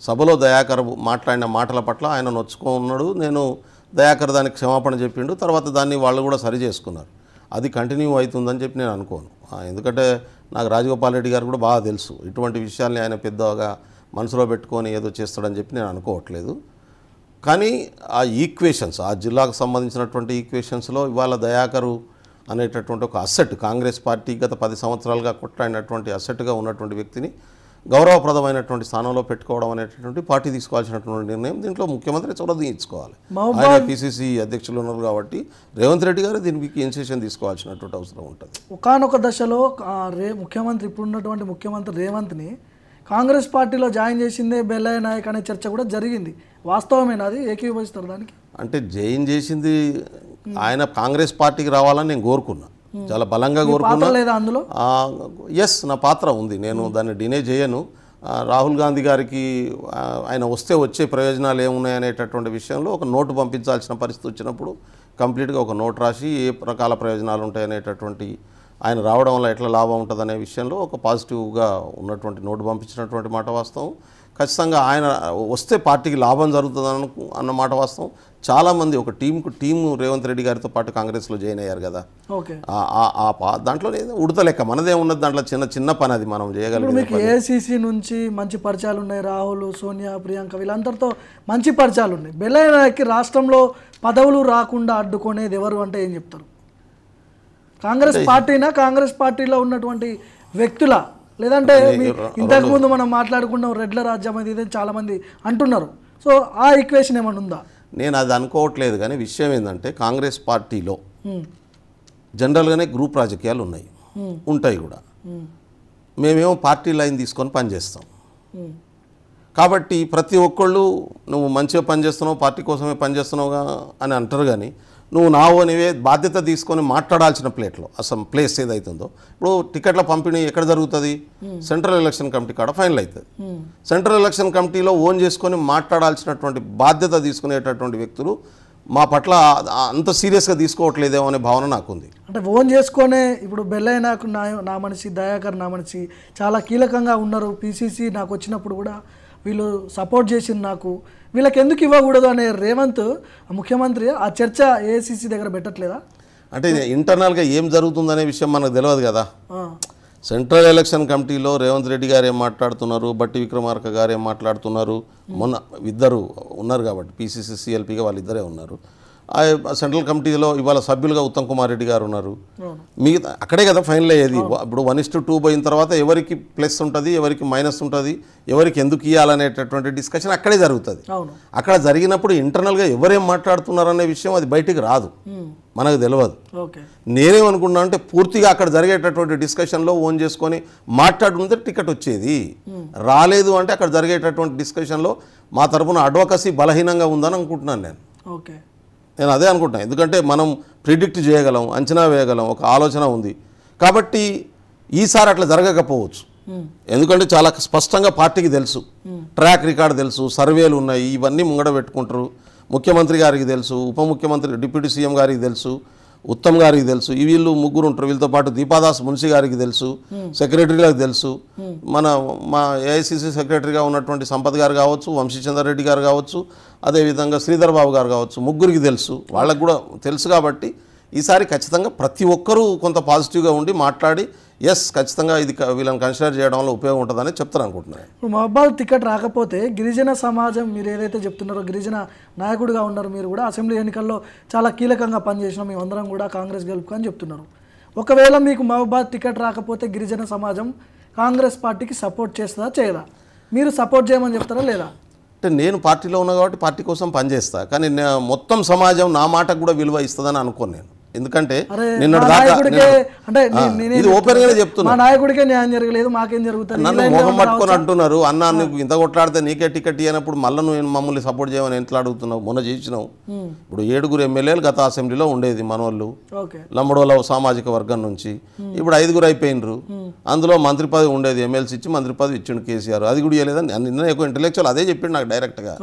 సభలో దయాకర్ మాట్లాడిన మాటల పట్ల ఆయన నొచ్చుకున్నాడు. నేను దయాకర్ దానికి క్షమాపణ చెప్పిండు, తర్వాత దాన్ని వాళ్ళు కూడా సరి చేసుకున్నారు. అది కంటిన్యూ అవుతుందని చెప్పి నేను అనుకోను. ఎందుకంటే నాకు రాజగోపాల్ రెడ్డి గారు కూడా బాగా తెలుసు, ఇటువంటి విషయాల్ని ఆయన పెద్దగా మనసులో పెట్టుకొని ఏదో చేస్తాడని చెప్పి నేను అనుకోవట్లేదు. కానీ ఆ ఈక్వేషన్స్, ఆ జిల్లాకు సంబంధించినటువంటి ఈక్వేషన్స్లో ఇవాళ దయాకరు అనేటటువంటి ఒక అసెట్, కాంగ్రెస్ పార్టీ గత 10 సంవత్సరాలుగా కొట్లాడినటువంటి అసెట్గా ఉన్నటువంటి వ్యక్తిని గౌరవప్రదమైనటువంటి స్థానంలో పెట్టుకోవడం అనేటటువంటి పార్టీ తీసుకోవాల్సినటువంటి నిర్ణయం. దీంట్లో ముఖ్యమంత్రి చొరవ తీసుకోవాలి. ఆయన పిసిసి అధ్యక్షులు ఉన్నారు కాబట్టి రేవంత్ రెడ్డి గారు దీనికి ఇనిషియేషన్ తీసుకోవాల్సినటువంటి అవసరం ఉంటుంది. ఒకానొక దశలో ముఖ్యమంత్రి ఇప్పుడున్నటువంటి ముఖ్యమంత్రి రేవంత్ని కాంగ్రెస్ పార్టీలో జాయిన్ చేసిందే బెల్లయ్య నాయక్ అనే చర్చ కూడా జరిగింది. వాస్తవమేనా? అది ఏకీభవిస్తారు దానికి? అంటే జాయిన్ చేసింది ఆయన కాంగ్రెస్ పార్టీకి రావాలని నేను కోరుకున్నా, చాలా బలంగా కోరుకున్నా. లేదా అందులో? ఎస్, నా పాత్ర ఉంది, నేను దాన్ని డినే చేయను. రాహుల్ గాంధీ గారికి ఆయన వచ్చే ప్రయోజనాలు ఏమున్నాయనేటటువంటి విషయంలో ఒక నోటు పంపించాల్సిన పరిస్థితి వచ్చినప్పుడు కంప్లీట్గా ఒక నోట్ రాసి ఏ రకాల ప్రయోజనాలు ఉంటాయనేటటువంటి, ఆయన రావడం వల్ల ఎట్లా లాభం ఉంటుందనే విషయంలో ఒక పాజిటివ్గా ఉన్నటువంటి నోటు పంపించినటువంటి మాట వాస్తవం. ఖచ్చితంగా ఆయన వస్తే పార్టీకి లాభం జరుగుతుంది అన్న మాట వాస్తవం. చాలామంది ఒక టీము రేవంత్ రెడ్డి గారితో పాటు కాంగ్రెస్లో జాయిన్ అయ్యారు కదా. దాంట్లో ఉడత లెక్క మనదే ఉన్నది, దాంట్లో చిన్న పని అది మనం చేయగలిగాం. మీకు ఏఐసిసి నుంచి మంచి పరిచయాలు ఉన్నాయి, రాహుల్, సోనియా, ప్రియాంక వీళ్ళందరితో మంచి పరిచయాలు ఉన్నాయి. బెల్లయ్య నాయక్కి రాష్ట్రంలో పదవులు రాకుండా అడ్డుకునేది ఎవరు అంటే ఏం చెప్తారు? కాంగ్రెస్ పార్టీనా, కాంగ్రెస్ పార్టీలో ఉన్నటువంటి వ్యక్తుల, లేదంటే ఇంతకుముందు మనం మాట్లాడుకున్నాం రెడ్ల రాజ్యం అది ఇదే చాలా మంది అంటున్నారు. సో ఆ ఈక్వేషన్ ఏమైనా ఉందా? నేను అది అనుకోవట్లేదు. కానీ విషయం ఏంటంటే కాంగ్రెస్ పార్టీలో జనరల్గానే గ్రూప్ రాజకీయాలు ఉంటాయి కూడా. మేమేమో పార్టీ లైన్ తీసుకొని పనిచేస్తాం కాబట్టి ప్రతి ఒక్కళ్ళు నువ్వు మంచిగా పనిచేస్తున్నావు, పార్టీ కోసమే పనిచేస్తున్నావుగా అని అంటారు. కానీ నువ్వు నావనివే బాధ్యత తీసుకొని మాట్లాడాల్సిన ప్లేస్ ఏదైతుందో, ఇప్పుడు టికెట్ల పంపిణీ ఎక్కడ జరుగుతుంది? సెంట్రల్ ఎలక్షన్ కమిటీ కాడ ఫైనల్ అవుతుంది. సెంట్రల్ ఎలక్షన్ కమిటీలో ఓన్ చేసుకొని మాట్లాడాల్సినటువంటి బాధ్యత తీసుకునేటటువంటి వ్యక్తులు మా పట్ల అంత సీరియస్గా తీసుకోవట్లేదేమో అనే భావన నాకుంది. అంటే ఓన్ చేసుకొనే ఇప్పుడు బెల్లయ్య నాకు నా మనిషి, దయాకర్ నా మనిషి చాలా కీలకంగా ఉన్నారు. పిసిసి నాకు వచ్చినప్పుడు కూడా వీళ్ళు సపోర్ట్ చేసింది నాకు, వీళ్ళకి ఎందుకు ఇవ్వకూడదు అనే రేవంత్ ముఖ్యమంత్రి ఆ చర్చ ఏఐసిసి దగ్గర పెట్టట్లేదా? అంటే ఇంటర్నల్గా ఏం జరుగుతుందనే విషయం మనకు తెలియదు కదా. సెంట్రల్ ఎలక్షన్ కమిటీలో రేవంత్ రెడ్డి గారు ఏం మాట్లాడుతున్నారు, భట్టి విక్రమార్క గారు ఏం మాట్లాడుతున్నారు, మొన్న ఇద్దరు ఉన్నారు కాబట్టి పిసిసి సిఎల్పిగా వాళ్ళిద్దరే ఉన్నారు. సెంట్రల్ కమిటీలో ఇవాళ సభ్యులుగా ఉత్తమ్ కుమార్ రెడ్డి గారు ఉన్నారు. అవును. మిగతా అక్కడే కదా ఫైనల్ అయ్యేది. ఇప్పుడు 1:2 పోయిన తర్వాత ఎవరికి ప్లస్ ఉంటుంది, ఎవరికి మైనస్ ఉంటుంది, ఎవరికి ఎందుకు ఇవ్వాలనేటటువంటి డిస్కషన్ అక్కడే జరుగుతుంది. అవును. అక్కడ జరిగినప్పుడు ఇంటర్నల్గా ఎవరేం మాట్లాడుతున్నారనే విషయం అది బయటికి రాదు, మనకు తెలియదు. ఓకే. నేనేమనుకున్నా అంటే పూర్తిగా అక్కడ జరిగేటటువంటి డిస్కషన్లో ఓన్ చేసుకొని మాట్లాడుకుంటే టికెట్ వచ్చేది. రాలేదు అంటే అక్కడ జరిగేటటువంటి డిస్కషన్లో మా తరపున అడ్వకసీ బలహీనంగా ఉందని అనుకుంటున్నాను నేను. ఓకే. నేను అదే అనుకుంటున్నాను. ఎందుకంటే మనం ప్రిడిక్ట్ చేయగలం, అంచనా వేయగలం, ఒక ఆలోచన ఉంది. కాబట్టి ఈసారి అట్లా జరగకపోవచ్చు. ఎందుకంటే చాలా స్పష్టంగా పార్టీకి తెలుసు, ట్రాక్ రికార్డు తెలుసు, సర్వేలు ఉన్నాయి, ఇవన్నీ ముంగడ పెట్టుకుంటారు. ముఖ్యమంత్రి గారికి తెలుసు, ఉప ముఖ్యమంత్రి డిప్యూటీ సీఎం గారికి తెలుసు, ఉత్తమ్ గారికి తెలుసు, వీళ్ళు ముగ్గురు ఉంటారు. వీళ్ళతో పాటు దీపాదాస్ మున్షి గారికి తెలుసు, సెక్రటరీలకు తెలుసు, మా ఏఐసిసి సెక్రటరీగా ఉన్నటువంటి సంపత్ గారు కావచ్చు, వంశీచంద్ర రెడ్డి గారు కావచ్చు, అదేవిధంగా శ్రీధర్ బాబు గారు కావచ్చు, ముగ్గురికి తెలుసు, వాళ్ళకు కూడా తెలుసు. కాబట్టి ఈసారి ఖచ్చితంగా ప్రతి ఒక్కరూ కొంత పాజిటివ్గా ఉండి మాట్లాడి ఎస్ ఖచ్చితంగా ఇది వీళ్ళని కన్సిడర్ చేయడంలో ఉపయోగం ఉంటుందని చెప్తాను అనుకుంటున్నాను. ఇప్పుడు మహబాద్ టికెట్ రాకపోతే గిరిజన సమాజం, మీరు ఏదైతే చెప్తున్నారో గిరిజన నాయకుడిగా ఉన్నారు, మీరు కూడా అసెంబ్లీ ఎన్నికల్లో చాలా కీలకంగా పనిచేసినాం మేమందరం కూడా కాంగ్రెస్ గెలుపు అని చెప్తున్నారు. ఒకవేళ మీకు మహబాద్ టికెట్ రాకపోతే గిరిజన సమాజం కాంగ్రెస్ పార్టీకి సపోర్ట్ చేస్తుందా చేయదా? మీరు సపోర్ట్ చేయమని చెప్తారా లేదా? అంటే నేను పార్టీలో ఉన్నా కాబట్టి పార్టీ కోసం పనిచేస్తా, కానీ మొత్తం సమాజం నా మాటకు కూడా విలువ ఇస్తుందని అనుకోను నేను. ఎందుకంటే నిన్నటి దాకా ఇది ఓపెన్గానే చెప్తున్నా, మా నాయకుడికే న్యాయం జరగలేదు, మాకేం జరుగుతుంది? నన్ను మొహం పట్టుకొని అంటున్నారు, అన్నా నీకు ఇంత కొట్లాడితే నీకే టికెట్ ఇవ్వనప్పుడు మళ్ళీ నువ్వు మమ్మల్ని సపోర్ట్ చేయమని ఎట్లా అడుగుతున్నావు? మొన్న చేసినావు. ఇప్పుడు 7 ఎమ్మెల్యేలు గత అసెంబ్లీలో ఉండేది మనోళ్ళు, లంబడోల సామాజిక వర్గం నుంచి. ఇప్పుడు 5 అయిపోయినరు. అందులో మంత్రి పదవి ఉండేది, ఎమ్మెల్సీ ఇచ్చి మంత్రి పదవి ఇచ్చిండు కేసీఆర్. అది కూడా ఇవ్వలేదని నిన్న ఎక్కువ ఇంటెలెక్చువల్ అదే చెప్పిండు నాకు డైరెక్ట్గా.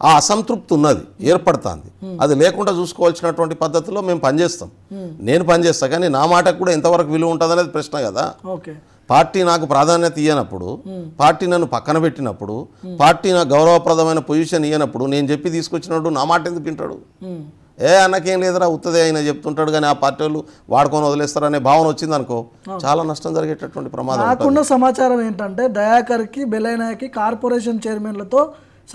ఆ అసంతృప్తి ఉన్నది, ఏర్పడుతుంది. అది లేకుండా చూసుకోవాల్సినటువంటి పద్ధతిలో మేము పనిచేస్తాం. నేను పనిచేస్తా, కానీ నా మాటకు కూడా ఎంతవరకు విలువ ఉంటుంది అనేది ప్రశ్న కదా. పార్టీ నాకు ప్రాధాన్యత ఇవ్వనప్పుడు, పార్టీ నన్ను పక్కన పెట్టినప్పుడు, పార్టీ నాకు గౌరవప్రదమైన పొజిషన్ ఇవ్వనప్పుడు నేను చెప్పి తీసుకొచ్చినప్పుడు నా మాట ఎందుకు వింటాడు? అన్నకేం లేదురా ఉత్తదే ఆయన చెప్తుంటాడు, కానీ ఆ పార్టీ వాళ్ళు వాడుకొని వదిలేస్తారనే భావన వచ్చింది అనుకో, చాలా నష్టం జరిగేటటువంటి ప్రమాదం. నాకున్న సమాచారం ఏంటంటే దయాకర్కి బెలైనాకి కార్పొరేషన్ చైర్మన్లతో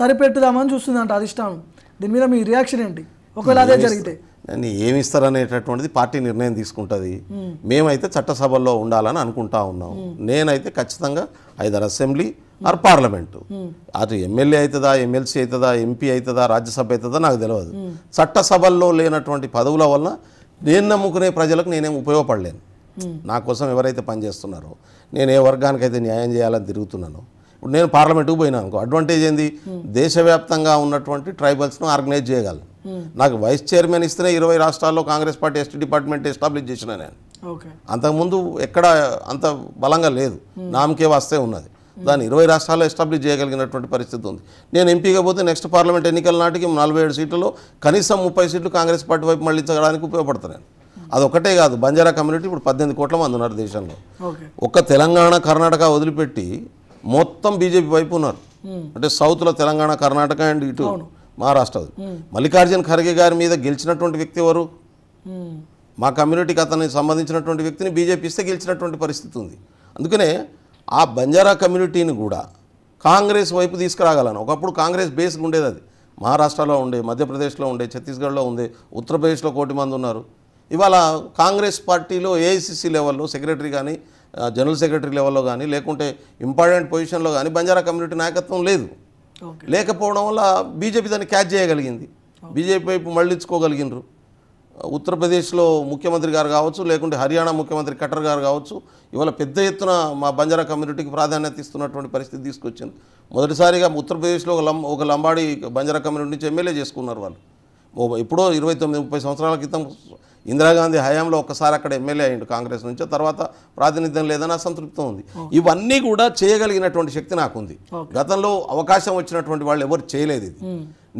సరిపెట్టుదామని చూస్తుందంట అధిష్టానం. దీని మీద మీ రియాక్షన్ ఏంటి ఒకవేళ అదే జరిగితే? నేను ఏమి ఇస్తారనేటటువంటిది పార్టీ నిర్ణయం తీసుకుంటుంది. మేమైతే చట్టసభల్లో ఉండాలని అనుకుంటా ఉన్నాం. నేనైతే ఖచ్చితంగా ఐదర్ అసెంబ్లీ ఆర్ పార్లమెంటు, అటు ఎమ్మెల్యే అవుతుందా, ఎమ్మెల్సీ అవుతుందా, ఎంపీ అవుతుందా, రాజ్యసభ అవుతుందా నాకు తెలియదు. చట్టసభల్లో లేనటువంటి పదవుల వలన నేను నమ్ముకునే ప్రజలకు నేనేం ఉపయోగపడలేను. నా కోసం ఎవరైతే పనిచేస్తున్నారో, నేను ఏ వర్గానికైతే న్యాయం చేయాలని తిరుగుతున్నానో, ఇప్పుడు నేను పార్లమెంటుకు పోయినా అనుకో, అడ్వాంటేజ్ ఏంది? దేశవ్యాప్తంగా ఉన్నటువంటి ట్రైబల్స్ను ఆర్గనైజ్ చేయగలను. నాకు వైస్ చైర్మన్ ఇస్తేనే 20 రాష్ట్రాల్లో Congress party ST department establish చేసిన నేను. అంతకుముందు ఎక్కడ అంత బలంగా లేదు, నామకే వస్తే ఉన్నది. దాన్ని 20 రాష్ట్రాల్లో ఎస్టాబ్లిష్ చేయగలిగినటువంటి పరిస్థితి ఉంది. నేను ఎంపీగా పోతే నెక్స్ట్ పార్లమెంట్ ఎన్నికల నాటికి 47 సీట్లలో కనీసం 30 సీట్లు కాంగ్రెస్ పార్టీ వైపు మళ్ళించడానికి ఉపయోగపడతాను. అదొకటే కాదు, బంజారా కమ్యూనిటీ ఇప్పుడు 18 కోట్ల మంది ఉన్నారు దేశంలో. ఒక్క తెలంగాణ కర్ణాటక వదిలిపెట్టి మొత్తం బీజేపీ వైపు ఉన్నారు. అంటే సౌత్లో తెలంగాణ, కర్ణాటక అండ్ ఇటు మహారాష్ట్ర. మల్లికార్జున్ ఖర్గే గారి మీద గెలిచినటువంటి వ్యక్తి ఎవరు? మా కమ్యూనిటీకి అతనికి సంబంధించినటువంటి వ్యక్తిని బీజేపీ ఇస్తే గెలిచినటువంటి పరిస్థితి ఉంది. అందుకనే ఆ బంజారా కమ్యూనిటీని కూడా కాంగ్రెస్ వైపు తీసుకురాగలను. ఒకప్పుడు కాంగ్రెస్ బేస్గా ఉండేది, అది మహారాష్ట్రలో ఉండే, మధ్యప్రదేశ్లో ఉండే, ఛత్తీస్గఢ్లో ఉండే, ఉత్తరప్రదేశ్లో 1 కోటి మంది ఉన్నారు. ఇవాళ కాంగ్రెస్ పార్టీలో ఏఐసిసి లెవెల్లో సెక్రటరీ కానీ, జనరల్ సెక్రటరీ లెవెల్లో కానీ, లేకుంటే ఇంపార్టెంట్ పొజిషన్లో కానీ బంజారా కమ్యూనిటీ నాయకత్వం లేదు. లేకపోవడం వల్ల బీజేపీ దాన్ని క్యాచ్ చేయగలిగింది, బీజేపీ వైపు మళ్ళించుకోగలిగినరు. ఉత్తరప్రదేశ్లో ముఖ్యమంత్రి గారు కావచ్చు, లేకుంటే హర్యానా ముఖ్యమంత్రి ఖట్టర్ గారు కావచ్చు, ఇవాళ పెద్ద ఎత్తున మా బంజారా కమ్యూనిటీకి ప్రాధాన్యత ఇస్తున్నటువంటి పరిస్థితి తీసుకొచ్చింది. మొదటిసారిగా ఉత్తరప్రదేశ్లో ఒక లంబాడి బంజారా కమ్యూనిటీ నుంచి ఎమ్మెల్యే చేసుకున్నారు వాళ్ళు. ఎప్పుడో 29-30 సంవత్సరాల క్రితం ఇందిరాగాంధీ హయాంలో ఒక్కసారి అక్కడ ఎమ్మెల్యే అయ్యిండు కాంగ్రెస్ నుంచి. తర్వాత ప్రాతినిధ్యం లేదని అసంతృప్తం ఉంది. ఇవన్నీ కూడా చేయగలిగినటువంటి శక్తి నాకుంది. గతంలో అవకాశం వచ్చినటువంటి వాళ్ళు ఎవరు చేయలేదు, ఇది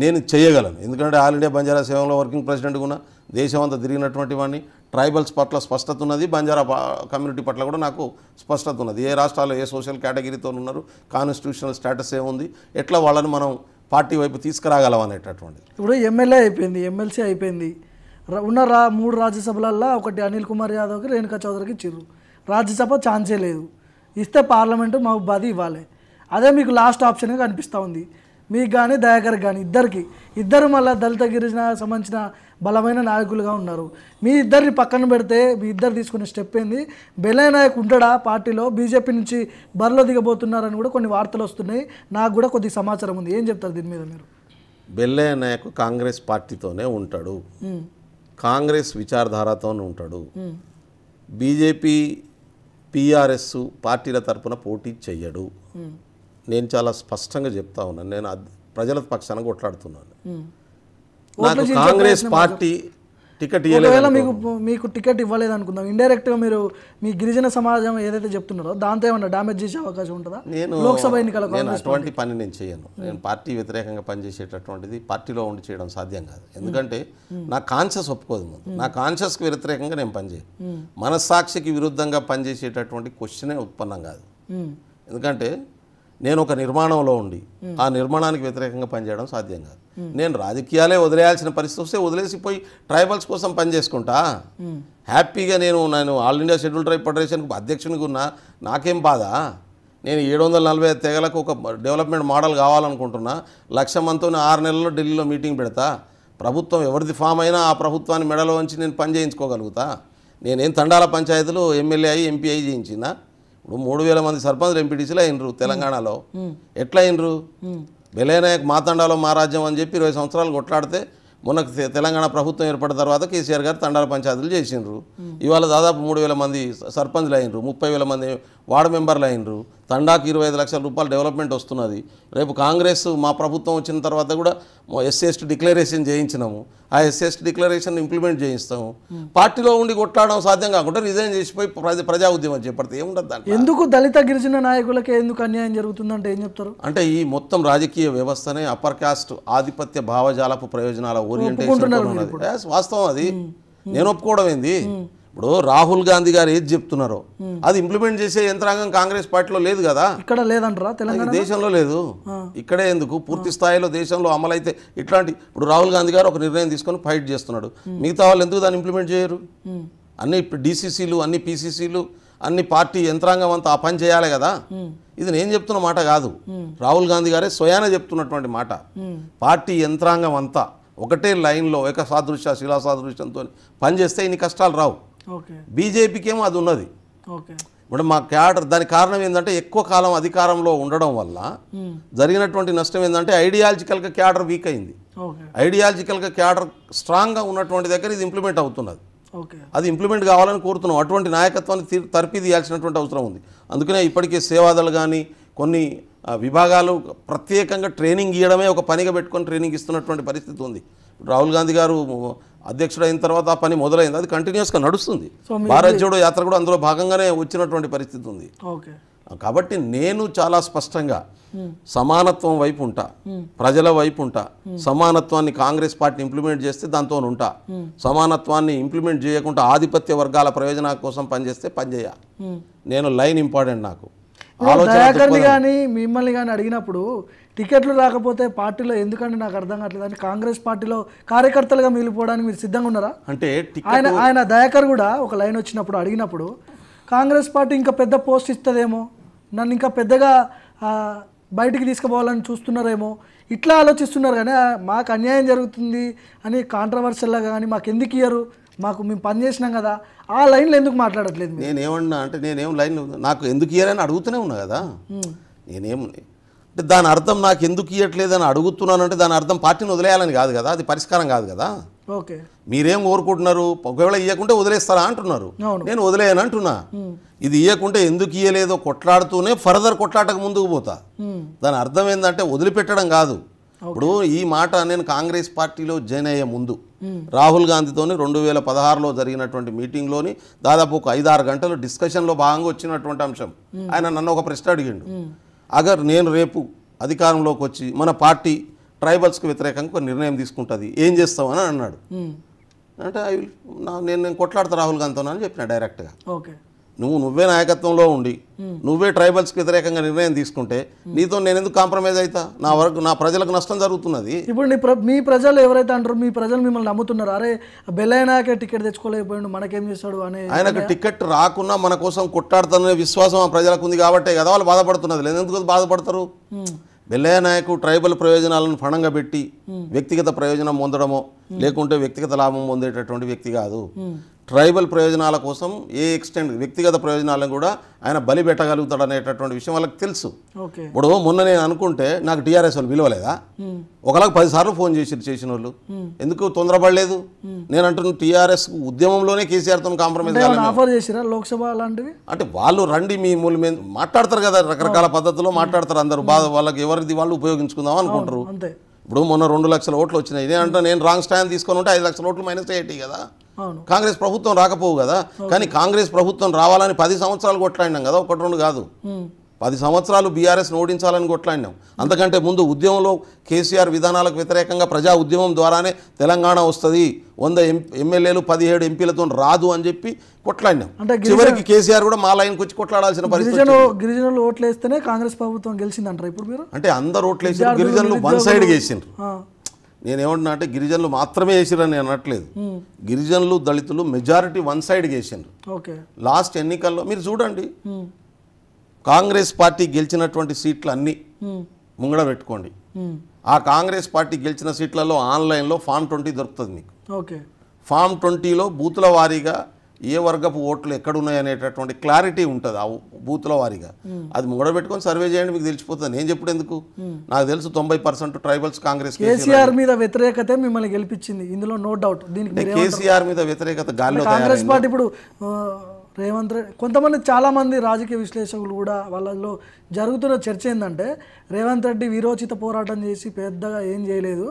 నేను చేయగలను. ఎందుకంటే ఆల్ ఇండియా బంజారా సేవలో వర్కింగ్ ప్రెసిడెంట్గా ఉన్న, దేశం అంతా తిరిగినటువంటి వాడిని, ట్రైబల్స్ పట్ల స్పష్టత ఉన్నది, బంజారా కమ్యూనిటీ పట్ల కూడా నాకు స్పష్టత ఉన్నది. ఏ రాష్ట్రాల్లో ఏ సోషల్ కేటగిరీతో ఉన్నారు, కాన్స్టిట్యూషనల్ స్టేటస్ ఏముంది, ఎట్లా వాళ్ళని మనం పార్టీ వైపు తీసుకురాగలం అనేటటువంటిది. ఇప్పుడు ఎమ్మెల్యే అయిపోయింది, ఎమ్మెల్సీ అయిపోయింది, ఉన్న 3 రాజ్యసభలల్లో ఒకటి అనిల్ కుమార్ యాదవ్కి, రేణుకా చౌదరికి ఇచ్చిర్రు. రాజ్యసభ ఛాన్సే లేదు, ఇస్తే పార్లమెంటు మహబూబాద్ ఇవ్వాలి. అదే మీకు లాస్ట్ ఆప్షన్గా కనిపిస్తూ ఉంది. మీకు కానీ దయాకర్కి కానీ ఇద్దరు మళ్ళీ దళిత గిరిజన సంబంధించిన బలమైన నాయకులుగా ఉన్నారు. మీ ఇద్దరిని పక్కన పెడితే మీ ఇద్దరు తీసుకునే స్టెప్ ఏంది? బెల్లయ్య నాయక్ ఉంటాడా పార్టీలో? బీజేపీ నుంచి బరిలో దిగబోతున్నారని కూడా కొన్ని వార్తలు వస్తున్నాయి. నాకు కూడా కొద్ది సమాచారం ఉంది. ఏం చెప్తారు దీని మీద మీరు? బెల్లయ్య నాయక్ కాంగ్రెస్ పార్టీతోనే ఉంటాడు, కాంగ్రెస్ విచారధారతోనే ఉంటాడు. బీజేపీ పిఆర్ఎస్ పార్టీల తరపున పోటీ చెయ్యడు. నేను చాలా స్పష్టంగా చెప్తా ఉన్నాను. నేను ప్రజల పక్షాన కొట్లాడుతున్నాను. నాకు కాంగ్రెస్ పార్టీ టికెట్ ఒకవేళ మీకు టికెట్ ఇవ్వలేదు అనుకుందాం, ఇండైరెక్ట్గా మీరు మీ గిరిజన సమాజం ఏదైతే చెప్తున్నారో దాంతో ఏమన్నా డ్యామేజ్ చేసే అవకాశం ఉంటుందా? లోక్సభ ఎన్నికల నేను అటువంటి పని నేను చేయను. నేను పార్టీ వ్యతిరేకంగా పనిచేసేటటువంటిది పార్టీలో ఉండి చేయడం సాధ్యం కాదు. ఎందుకంటే నా కాన్షియస్ ఒప్పుకోదు. ముందు నా కాన్షియస్కి వ్యతిరేకంగా నేను పనిచేయను. మనస్సాక్షికి విరుద్ధంగా పనిచేసేటటువంటి క్వశ్చనే ఉత్పన్నం కాదు. ఎందుకంటే నేను ఒక నిర్మాణంలో ఉండి ఆ నిర్మాణానికి వ్యతిరేకంగా పనిచేయడం సాధ్యం కాదు. నేను రాజకీయాలే వదిలేయాల్సిన పరిస్థితి వస్తే వదిలేసిపోయి ట్రైబల్స్ కోసం పనిచేసుకుంటా హ్యాపీగా. నేను ఆల్ ఇండియా షెడ్యూల్ ట్రైబ్ ఫెడరేషన్కి అధ్యక్షునిగా ఉన్నా, నాకేం బాధ. నేను 745 తెగలకు ఒక డెవలప్మెంట్ మోడల్ కావాలనుకుంటున్నా. 1,00,000 మందితో 6 నెలల్లో ఢిల్లీలో మీటింగ్ పెడతా. ప్రభుత్వం ఎవరిది ఫామ్ అయినా ఆ ప్రభుత్వాన్ని మెడలో ఉంచి నేను పని చేయించుకోగలుగుతా. నేనేం తండాల పంచాయతీలు ఎమ్మెల్యే అయ్యి ఎంపీ అయ్యి చేయించినా. ఇప్పుడు 3,000 మంది సర్పంచ్లు ఎంపీటీసీలు అయినరు తెలంగాణలో. ఎట్లా అయినరు? బెల్లయ్య నాయక్ మా తండాలో మా రాజ్యం అని చెప్పి 20 సంవత్సరాలు కొట్లాడితే మొన్న తెలంగాణ ప్రభుత్వం ఏర్పడిన తర్వాత కేసీఆర్ గారు తండాల పంచాయతీలు చేసిండ్రు. ఇవాళ దాదాపు 3,000 మంది సర్పంచ్లు అయినరు, 30,000 మంది వార్డు మెంబర్లు అయినరు. తండాకి 25 లక్షల రూపాయలు డెవలప్మెంట్ వస్తున్నది. రేపు కాంగ్రెస్ మా ప్రభుత్వం వచ్చిన తర్వాత కూడా ఎస్సీ/ఎస్టీ డిక్లరేషన్ చేయించినాము. ఆ ఎస్సీ/ఎస్టీ డిక్లరేషన్ ఇంప్లిమెంట్ చేయిస్తాము. పార్టీలో ఉండి కొట్లాడడం సాధ్యం కాకుండా రిజైన్ చేసిపోయి ప్రజా ఉద్యమం చేపడితే ఏముండదు దాంట్లో. ఎందుకు దళిత గిరిజన నాయకులకే ఎందుకు అన్యాయం జరుగుతుందంటే ఏం చెప్తారు? అంటే ఈ మొత్తం రాజకీయ వ్యవస్థనే అప్పర్ కాస్ట్ ఆధిపత్య భావజాలపు ప్రయోజనాల ఓరియంటేషన్ ఉన్నది. వాస్తవం అది. నేను ఒప్పుకోవడం ఏంది? ఇప్పుడు రాహుల్ గాంధీ గారు ఏది చెప్తున్నారో అది ఇంప్లిమెంట్ చేసే యంత్రాంగం కాంగ్రెస్ పార్టీలో లేదు కదా. ఇక్కడ లేదంటారా? తెలంగాణ దేశంలో లేదు. ఇక్కడే ఎందుకు పూర్తి స్థాయిలో దేశంలో అమలైతే ఇట్లాంటి ఇప్పుడు రాహుల్ గాంధీ గారు ఒక నిర్ణయం తీసుకొని ఫైట్ చేస్తున్నాడు. మిగతా వాళ్ళు ఎందుకు దాన్ని ఇంప్లిమెంట్ చేయరు? అన్ని డీసీసీలు, అన్ని పీసీసీలు, అన్ని పార్టీ యంత్రాంగం అంతా ఆ పని చేయాలి కదా. ఇది నేను చెప్తున్న మాట కాదు, రాహుల్ గాంధీ గారే స్వయాన చెప్తున్నటువంటి మాట. పార్టీ యంత్రాంగం అంతా ఒకటే లైన్లో ఏక సాదృశ్య శిలా సాదృశ్యంతో పనిచేస్తే ఇన్ని కష్టాలు రావు. బీజేపీకి ఏమో అది ఉన్నది. ఇప్పుడు మా క్యాడర్ దానికి కారణం ఏంటంటే ఎక్కువ కాలం అధికారంలో ఉండడం వల్ల జరిగినటువంటి నష్టం ఏంటంటే ఐడియాలజికల్గా క్యాడర్ వీక్ అయింది. ఐడియాలజికల్గా క్యాడర్ స్ట్రాంగ్గా ఉన్నటువంటి దగ్గర ఇది ఇంప్లిమెంట్ అవుతున్నది. అది ఇంప్లిమెంట్ కావాలని కోరుతున్నాం. అటువంటి నాయకత్వాన్ని తరిపిదియాల్సినటువంటి అవసరం ఉంది. అందుకనే ఇప్పటికే సేవాదలు కానీ కొన్ని విభాగాలు ప్రత్యేకంగా ట్రైనింగ్ ఇవ్వడమే ఒక పనిగా పెట్టుకొని ట్రైనింగ్ ఇస్తున్నటువంటి పరిస్థితి ఉంది. రాహుల్ గాంధీ గారు అధ్యక్షుడు అయిన తర్వాత ఆ పని మొదలైంది. అది కంటిన్యూస్గా నడుస్తుంది. భారత్ జోడో యాత్ర కూడా అందులో భాగంగానే వచ్చినటువంటి పరిస్థితి ఉంది. కాబట్టి నేను చాలా స్పష్టంగా సమానత్వం వైపు ఉంటా, ప్రజల వైపు ఉంటా. సమానత్వాన్ని కాంగ్రెస్ పార్టీ ఇంప్లిమెంట్ చేస్తే దాంతో ఉంటా. సమానత్వాన్ని ఇంప్లిమెంట్ చేయకుండా ఆధిపత్య వర్గాల ప్రయోజనాల కోసం పనిచేస్తే పనిచేయ. నేను లైన్ ఇంపార్టెంట్. నాకు దయాకర్ని కానీ మిమ్మల్ని కానీ అడిగినప్పుడు టికెట్లు రాకపోతే పార్టీలో ఎందుకంటే నాకు అర్థం కావట్లేదు అని కాంగ్రెస్ పార్టీలో కార్యకర్తలుగా మిగిలిపోవడానికి మీరు సిద్ధంగా ఉన్నారా? అంటే ఆయన దయాకర్ కూడా ఒక లైన్ వచ్చినప్పుడు అడిగినప్పుడు కాంగ్రెస్ పార్టీ ఇంకా పెద్ద పోస్ట్ ఇస్తుందేమో, నన్ను ఇంకా పెద్దగా బయటికి తీసుకుపోవాలని చూస్తున్నారేమో, ఇట్లా ఆలోచిస్తున్నారు. కానీ మాకు అన్యాయం జరుగుతుంది అని కాంట్రవర్షియల్గా కానీ మాకు ఎందుకు ఇయ్యరు, మాకు మేము పని చేసినాం కదా, ఆ లైన్లో ఎందుకు మాట్లాడట్లేదు? నేనేమన్నా అంటే నేనేం లైన్ నాకు ఎందుకు ఇయ్యారని అడుగుతూనే ఉన్నా కదా. నేనేం అంటే దాని అర్థం నాకు ఎందుకు ఇవ్వట్లేదని అడుగుతున్నాను అంటే దాని అర్థం పార్టీని వదిలేయాలని కాదు కదా, అది పరిష్కారం కాదు కదా. ఓకే, మీరేం కోరుకుంటున్నారు? ఒకవేళ ఇవ్వకుంటే వదిలేస్తారా అంటున్నారు. నేను వదిలేయను అంటున్నా. ఇది ఇవ్వకుంటే ఎందుకు ఇవ్వలేదో కొట్లాడుతూనే ఫర్దర్ కొట్లాటకు ముందుకు పోతా. దాని అర్థం ఏంటంటే వదిలిపెట్టడం కాదు. ఇప్పుడు ఈ మాట నేను కాంగ్రెస్ పార్టీలో జాయిన్ అయ్యే ముందు రాహుల్ గాంధీతోని 2016లో జరిగినటువంటి మీటింగ్లోని దాదాపు ఒక 5-6 గంటలు డిస్కషన్లో భాగంగా వచ్చినటువంటి అంశం. ఆయన నన్ను ఒక ప్రశ్న అడిగిండు. అగర్ నేను రేపు అధికారంలోకి వచ్చి మన పార్టీ ట్రైబల్స్కి వ్యతిరేకంగా ఒక నిర్ణయం తీసుకుంటుంది, ఏం చేస్తామని అన్నాడు. అంటే నేను కొట్లాడతా రాహుల్ గాంధీతో అని చెప్పిన డైరెక్ట్గా. నువ్వే నాయకత్వంలో ఉండి నువ్వే ట్రైబల్స్కి వ్యతిరేకంగా నిర్ణయం తీసుకుంటే నీతో నేను ఎందుకు కాంప్రమైజ్ అవుతా? నా ప్రజలకు నష్టం జరుగుతున్నది. ఇప్పుడు మీ ప్రజలు ఎవరైతే అంటారో మీ ప్రజలు మిమ్మల్ని నమ్ముతున్నారు, అరే బెల్లయ్య నాయకే టికెట్ తెచ్చుకోలేకపోయాడు మనకేం చేస్తాడు అని. ఆయనకు టికెట్ రాకున్నా మన కోసం కొట్లాడుతాననే విశ్వాసం ఆ ప్రజలకు ఉంది కాబట్టే కదా వాళ్ళు బాధపడుతున్నది. లేదు ఎందుకు బాధపడతారు? బెల్లయ్య నాయకు ట్రైబల్ ప్రయోజనాలను పణంగా పెట్టి వ్యక్తిగత ప్రయోజనం పొందడమో లేకుంటే వ్యక్తిగత లాభం పొందేటటువంటి వ్యక్తి కాదు. ట్రైబల్ ప్రయోజనాల కోసం ఏ ఎక్స్టెంట్ వ్యక్తిగత ప్రయోజనాలను కూడా ఆయన బలి పెట్టగలుగుతాడు అనేటటువంటి విషయం వాళ్ళకి తెలుసు. ఇప్పుడు మొన్న నేను అనుకుంటే నాకు టీఆర్ఎస్ వాళ్ళు విలువలేదా? ఒకలాగా 10 సార్లు ఫోన్ చేసిన వాళ్ళు ఎందుకు తొందరపడలేదు? నేను అంటున్న టీఆర్ఎస్ ఉద్యమంలోనే కేసీఆర్తో కాంప్రమైజ్ లోక్సభ లాంటివి అంటే వాళ్ళు రండి మీ మూల మీద మాట్లాడతారు కదా, రకరకాల పద్ధతుల్లో మాట్లాడతారు అందరూ. వాళ్ళకి ఎవరిది వాళ్ళు ఉపయోగించుకుందాం అనుకుంటారు. ఇప్పుడు మొన్న 2 లక్షల ఓట్లు వచ్చినాయి. నేను రాంగ్ స్టాండ్ తీసుకొని ఉంటే 5 లక్షల ఓట్లు మైనస్ అయ్యేటి కదా. కాంగ్రెస్ ప్రభుత్వం రాకపోవు కదా. కానీ కాంగ్రెస్ ప్రభుత్వం రావాలని 10 సంవత్సరాలు కొట్లాడినాం కదా, 1-2 కాదు. 10 సంవత్సరాలు బీఆర్ఎస్ని ఓడించాలని కొట్లాడినాం. అంతకంటే ముందు ఉద్యమంలో కేసీఆర్ విధానాలకు వ్యతిరేకంగా ప్రజా ఉద్యమం ద్వారానే తెలంగాణ వస్తుంది, 100 ఎమ్మెల్యేలు 17 ఎంపీలతో రాదు అని చెప్పి కొట్లాడినాం. చివరికి కేసీఆర్ కూడా మా లైన్కి వచ్చి కొట్లాడాల్సిన పరిస్థితి. గిరిజనులు ఓట్లు వేస్తేనే కాంగ్రెస్ ప్రభుత్వం గెలిచిందంటారు. ఇప్పుడు మీరు అంటే అందరు ఓట్లు వేసారు, గిరిజనులు వన్ సైడ్ వేసిండ్రు. నేనేమంటున్నా అంటే గిరిజనులు మాత్రమే వేసిరని నేను అనట్లేదు. గిరిజనులు దళితులు మెజారిటీ వన్ సైడ్ వేసిండ్రు. లాస్ట్ ఎన్నికల్లో మీరు చూడండి, కాంగ్రెస్ పార్టీ గెలిచినటువంటి సీట్లు అన్నీ ముంగడ పెట్టుకోండి. ఆ కాంగ్రెస్ పార్టీ గెలిచిన సీట్లలో ఆన్లైన్లో ఫామ్ 20 దొరుకుతుంది మీకు. ఫామ్ 20లో బూతుల వారీగా ఏ వర్గపు ఓట్లు ఎక్కడున్నాయనేటటువంటి క్లారిటీ ఉంటుంది ఆ బూతుల వారీగా. అది ముంగడ పెట్టుకొని సర్వే చేయండి, మీకు తెలిసిపోతుంది. నేను చెప్పుడు ఎందుకు, నాకు తెలుసు 90% ట్రైబల్స్ కాంగ్రెస్. కేసీఆర్ మీద వ్యతిరేకత మిమ్మల్ని గెలిపించింది, ఇందులో నో డౌట్. దీనికి కేసీఆర్ మీద వ్యతిరేకత గాల్లో కాంగ్రెస్ పార్టీ ఇప్పుడు రేవంత్ రెడ్డి కొంతమంది చాలామంది రాజకీయ విశ్లేషకులు కూడా వాళ్ళలో జరుగుతున్న చర్చ ఏంటంటే రేవంత్ రెడ్డి వీరోచిత పోరాటం చేసి పెద్దగా ఏం చేయలేదు,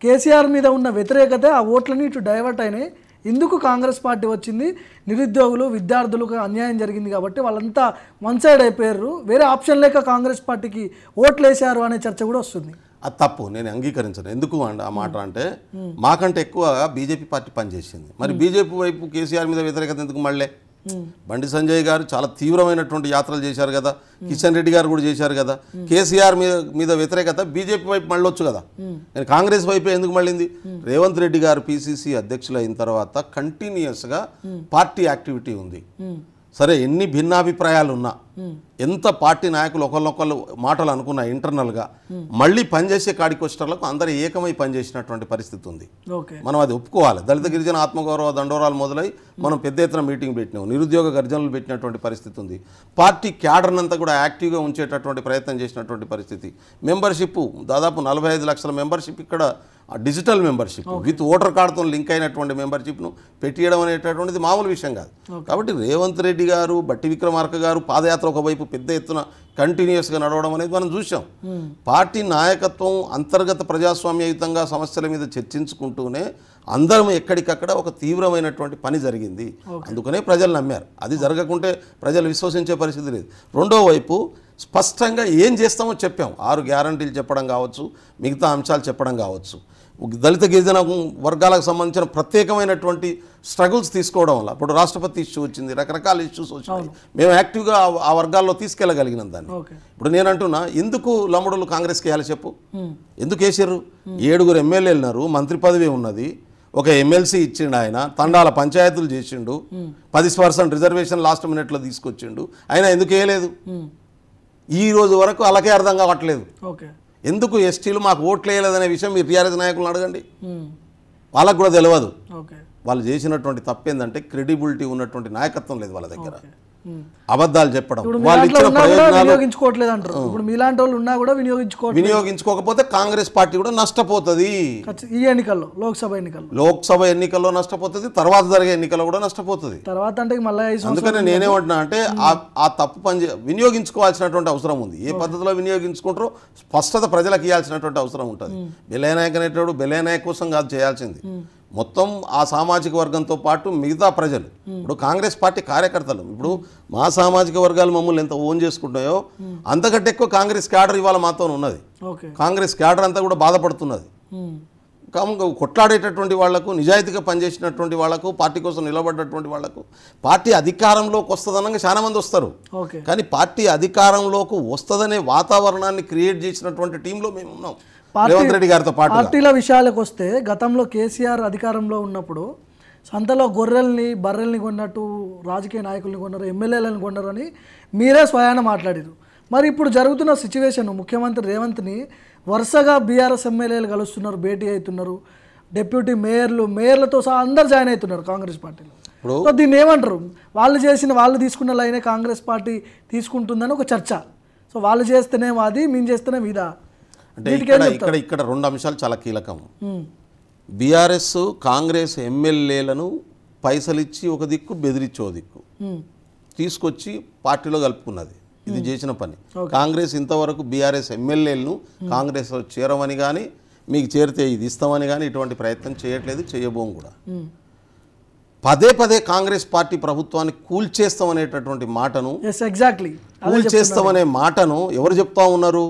కేసీఆర్ మీద ఉన్న వ్యతిరేకత ఆ ఓట్లని ఇటు డైవర్ట్ అయినాయి, ఎందుకు కాంగ్రెస్ పార్టీ వచ్చింది, నిరుద్యోగులు విద్యార్థులకు అన్యాయం జరిగింది కాబట్టి వాళ్ళంతా వన్ సైడ్ అయిపోయారు, వేరే ఆప్షన్ లేక కాంగ్రెస్ పార్టీకి ఓట్లు వేశారు అనే చర్చ కూడా వస్తుంది. అది తప్పు, నేను అంగీకరించను. ఎందుకు అండి ఆ మాట అంటే మాకంటే ఎక్కువగా బీజేపీ పార్టీ పనిచేసింది. మరి బీజేపీ వైపు కేసీఆర్ మీద వ్యతిరేకత ఎందుకు మళ్ళీ? బండి సంజయ్ గారు చాలా తీవ్రమైనటువంటి యాత్రలు చేశారు కదా, కిషన్ రెడ్డి గారు కూడా చేశారు కదా. కేసీఆర్ మీద వ్యతిరేకత బీజేపీ వైపు మళ్ళొచ్చు కదా, నేను కాంగ్రెస్ వైపే ఎందుకు మళ్ళింది? రేవంత్ రెడ్డి గారు పిసిసి అధ్యక్షులు అయిన తర్వాత కంటిన్యూస్గా పార్టీ యాక్టివిటీ ఉంది. సరే ఎన్ని భిన్నాభిప్రాయాలు ఉన్నా, ఎంత పార్టీ నాయకులు ఒకళ్ళొకళ్ళు మాటలు అనుకున్నా ఇంటర్నల్గా, మళ్ళీ పనిచేసే కాడికి వచ్చేటలకు అందరూ ఏకమై పనిచేసినటువంటి పరిస్థితి ఉంది. మనం అది ఒప్పుకోవాలి. దళిత గిరిజన ఆత్మగౌరవ దండోరాలు మొదలై మనం పెద్ద ఎత్తున మీటింగ్ పెట్టినాం, నిరుద్యోగ గర్జనలు పెట్టినటువంటి పరిస్థితి ఉంది. పార్టీ క్యాడర్నంతా కూడా యాక్టివ్గా ఉంచేటటువంటి ప్రయత్నం చేసినటువంటి పరిస్థితి. మెంబర్షిప్ దాదాపు 45 లక్షల మెంబర్షిప్ ఇక్కడ డిజిటల్ మెంబర్షిప్ విత్ ఓటర్ కార్డుతో లింక్ అయినటువంటి మెంబర్షిప్ను పెట్టియడం అనేటటువంటిది మామూలు విషయం కాదు. కాబట్టి రేవంత్ రెడ్డి గారు, బట్టి విక్రమార్క గారు పాదయాత్ర ఒకవైపు పెద్ద ఎత్తున కంటిన్యూస్గా నడవడం అనేది మనం చూసాం. పార్టీ నాయకత్వం అంతర్గత ప్రజాస్వామ్యయుతంగా సమస్యల మీద చర్చించుకుంటూనే అందరం ఎక్కడికక్కడ ఒక తీవ్రమైనటువంటి పని జరిగింది. అందుకనే ప్రజలు నమ్మారు. అది జరగకుంటే ప్రజలు విశ్వసించే పరిస్థితి లేదు. రెండో వైపు స్పష్టంగా ఏం చేస్తామో చెప్పాం. 6 గ్యారంటీలు చెప్పడం కావచ్చు, మిగతా అంశాలు చెప్పడం కావచ్చు, దళిత గిరిజన వర్గాలకు సంబంధించిన ప్రత్యేకమైనటువంటి స్ట్రగుల్స్ తీసుకోవడం వల్ల ఇప్పుడు రాష్ట్రపతి ఇష్యూ వచ్చింది, రకరకాల ఇష్యూస్ వచ్చినాయి. మేము యాక్టివ్గా ఆ వర్గాల్లో తీసుకెళ్ళగలిగినాం దాన్ని. ఇప్పుడు నేను అంటున్నా, ఎందుకు లమ్ముడులు కాంగ్రెస్కి వేయాలి చెప్పు? ఎందుకు వేసారు? 7 ఎమ్మెల్యేలున్నారు, మంత్రి పదవి ఉన్నది, ఒక ఎమ్మెల్సీ ఇచ్చిండు, ఆయన తండాల పంచాయతీలు చేసిండు, 10% రిజర్వేషన్ లాస్ట్ మినిట్లో తీసుకొచ్చిండు, అయినా ఎందుకు వేయలేదు? ఈ రోజు వరకు అలాగే అర్థం కావట్లేదు. ఎందుకు ఎస్టీలు మాకు ఓట్లు వేయలేదనే విషయం మీరు టీఆర్ఎస్ నాయకులను అడగండి, వాళ్ళకు కూడా తెలియదు. వాళ్ళు చేసినటువంటి తప్పేందంటే క్రెడిబిలిటీ ఉన్నటువంటి నాయకత్వం లేదు వాళ్ళ దగ్గర. అబద్ధాలు చెప్పడం, వాళ్ళు ఇచ్చిన వినియోగించుకోవట్లేదు అంటారు. ఇప్పుడు మీలాంటి వాళ్ళు ఉన్నా కూడా వినియోగించుకోకపోతే కాంగ్రెస్ పార్టీ కూడా నష్టపోతుంది. ఈ ఎన్నికల్లో లోక్సభ ఎన్నికల్లో నష్టపోతుంది, తర్వాత జరిగే ఎన్నికల్లో కూడా నష్టపోతుంది. తర్వాత అంటే మళ్ళీ అందుకనే నేనేమంటున్నా అంటే ఆ తప్పు పని వినియోగించుకోవాల్సినటువంటి అవసరం ఉంది. ఏ పద్ధతిలో వినియోగించుకుంటారో స్పష్టత ప్రజలకు ఇవ్వాల్సినటువంటి అవసరం ఉంటుంది. బెల్లయ్య నాయక్ అనేటప్పుడు బెల్లయ్య నాయక్ కోసం కాదు చేయాల్సింది, మొత్తం ఆ సామాజిక వర్గంతో పాటు మిగతా ప్రజలు. ఇప్పుడు కాంగ్రెస్ పార్టీ కార్యకర్తలు, ఇప్పుడు మా సామాజిక వర్గాలు మమ్మల్ని ఎంత ఓన్ చేసుకుంటాయో అంతకంటే ఎక్కువ కాంగ్రెస్ క్యాడర్ ఇవాళ మాతో ఉన్నది. కాంగ్రెస్ క్యాడర్ అంతా కూడా బాధపడుతున్నది. కొట్లాడేటటువంటి వాళ్లకు, నిజాయితీగా పనిచేసినటువంటి వాళ్లకు, పార్టీ కోసం నిలబడ్డటువంటి వాళ్లకు పార్టీ అధికారంలోకి వస్తుందనగా చాలా మంది వస్తారు. కానీ పార్టీ అధికారంలోకి వస్తుందనే వాతావరణాన్ని క్రియేట్ చేసినటువంటి టీంలో మేము ఉన్నాం రేవంత్ రెడ్డి గారితో పాటు. పార్టీల విషయాలకు వస్తే గతంలో కేసీఆర్ అధికారంలో ఉన్నప్పుడు సంతలో గొర్రెల్ని బర్రెల్ని కొన్నట్టు రాజకీయ నాయకుల్ని కొన్నారు, ఎమ్మెల్యేలను కొన్నారు అని మీరే స్వయాన మాట్లాడారు. మరి ఇప్పుడు జరుగుతున్న సిచ్యువేషన్ ముఖ్యమంత్రి రేవంత్ని వరుసగా బీఆర్ఎస్ ఎమ్మెల్యేలు కలుస్తున్నారు, భేటీ అవుతున్నారు, డిప్యూటీ మేయర్లతో సహా అందరు జాయిన్ అవుతున్నారు కాంగ్రెస్ పార్టీలో. సో దీన్ని ఏమంటారు? వాళ్ళు తీసుకున్న లైనే కాంగ్రెస్ పార్టీ తీసుకుంటుందని ఒక చర్చ. సో వాళ్ళు చేస్తేనేమో అది, మేము చేస్తేనేమో ఇదా? అంటే ఇక్కడ రెండు అంశాలు చాలా కీలకం. బీఆర్ఎస్ కాంగ్రెస్ ఎమ్మెల్యేలను పైసలు ఇచ్చి ఒక దిక్కు, బెదిరించి ఒక దిక్కు తీసుకొచ్చి పార్టీలో కలుపుకున్నది. ఇది చేసిన పని. కాంగ్రెస్ ఇంతవరకు బీఆర్ఎస్ ఎమ్మెల్యేలను కాంగ్రెస్లో చేరమని కానీ, మీకు చేరితే ఇది ఇస్తామని కానీ ఇటువంటి ప్రయత్నం చేయట్లేదు, చేయబోం కూడా. పదే పదే కాంగ్రెస్ పార్టీ ప్రభుత్వాన్ని కూల్చేస్తామనేటటువంటి మాటను, కూల్చేస్తామనే మాటను ఎవరు చెప్తా ఉన్నారు?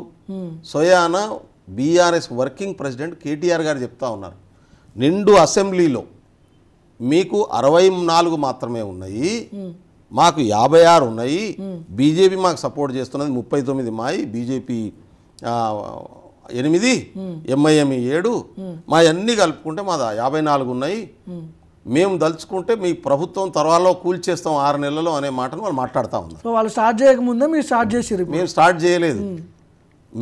స్వయాన బీఆర్ఎస్ వర్కింగ్ ప్రెసిడెంట్ కేటీఆర్ గారు చెప్తా ఉన్నారు. నిండు అసెంబ్లీలో మీకు 64 మాత్రమే ఉన్నాయి, మాకు 56 ఉన్నాయి, బీజేపీ మాకు సపోర్ట్ చేస్తున్నది 39 మాయి, బీజేపీ 8, ఎంఐఎం 7, మా అన్నీ కలుపుకుంటే మాది 54 ఉన్నాయి, మేము దలుచుకుంటే మీ ప్రభుత్వం త్వరలో కూల్చేస్తాం 6 నెలల్లో అనే మాటను వాళ్ళు మాట్లాడుతూ ఉన్నారు. వాళ్ళు స్టార్ట్ చేయకముందే మీరు స్టార్ట్ చేసిరు. మేము స్టార్ట్ చేయలేదు.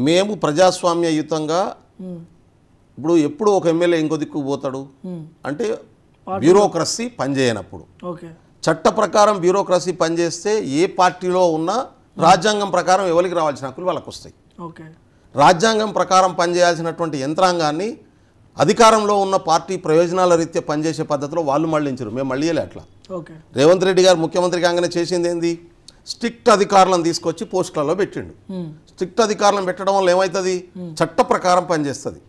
మేము ప్రజాస్వామ్యయుతంగా ఇప్పుడు ఎప్పుడు ఒక ఎమ్మెల్యే ఇంకో దిక్కు పోతాడు అంటే బ్యూరోక్రసీ పనిచేయనప్పుడు. చట్ట ప్రకారం బ్యూరోక్రసీ పనిచేస్తే ఏ పార్టీలో ఉన్నా రాజ్యాంగం ప్రకారం ఎవరికి రావాల్సిన హక్కులు వాళ్ళకు వస్తాయి. రాజ్యాంగం ప్రకారం పనిచేయాల్సినటువంటి యంత్రాంగాన్ని అధికారంలో ఉన్న పార్టీ ప్రయోజనాల రీత్యా పనిచేసే పద్ధతిలో వాళ్ళు మళ్ళించరు. మేము మళ్ళీయలే అట్లా. రేవంత్ రెడ్డి గారు ముఖ్యమంత్రి కాగానే చేసింది ఏంది? స్ట్రిక్ట్ అధికారులను తీసుకొచ్చి పోస్టులలో పెట్టిండు. స్ట్రిక్ట్ అధికారులను పెట్టడం వల్ల ఏమవుతుంది? చట్ట ప్రకారం పనిచేస్తుంది.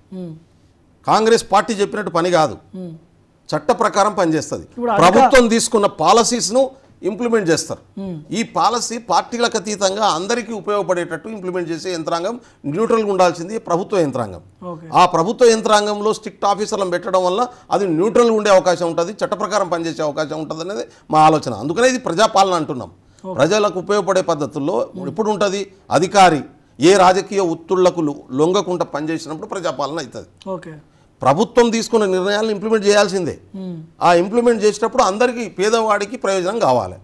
కాంగ్రెస్ పార్టీ చెప్పినట్టు పని కాదు, చట్ట ప్రకారం పనిచేస్తుంది. ప్రభుత్వం తీసుకున్న పాలసీస్ను ఇంప్లిమెంట్ చేస్తారు. ఈ పాలసీ పార్టీలకు అతీతంగా అందరికీ ఉపయోగపడేటట్టు ఇంప్లిమెంట్ చేసే యంత్రాంగం న్యూట్రల్గా ఉండాల్సింది ప్రభుత్వ యంత్రాంగం. ఆ ప్రభుత్వ యంత్రాంగంలో స్ట్రిక్ట్ ఆఫీసర్లను పెట్టడం వల్ల అది న్యూట్రల్గా ఉండే అవకాశం ఉంటుంది, చట్ట ప్రకారం పనిచేసే అవకాశం ఉంటుంది అనేది మా ఆలోచన. అందుకనే ఇది ప్రజాపాలన అంటున్నాం. ప్రజలకు ఉపయోగపడే పద్ధతుల్లో ఎప్పుడు ఉంటుంది? అధికారి ఏ రాజకీయ ఒత్తిళ్లకు లొంగకుండా పనిచేసినప్పుడు ప్రజాపాలన అవుతుంది. ప్రభుత్వం తీసుకున్న నిర్ణయాలను ఇంప్లిమెంట్ చేయాల్సిందే. ఆ ఇంప్లిమెంట్ చేసేటప్పుడు అందరికీ, పేదవాడికి ప్రయోజనం కావాలి.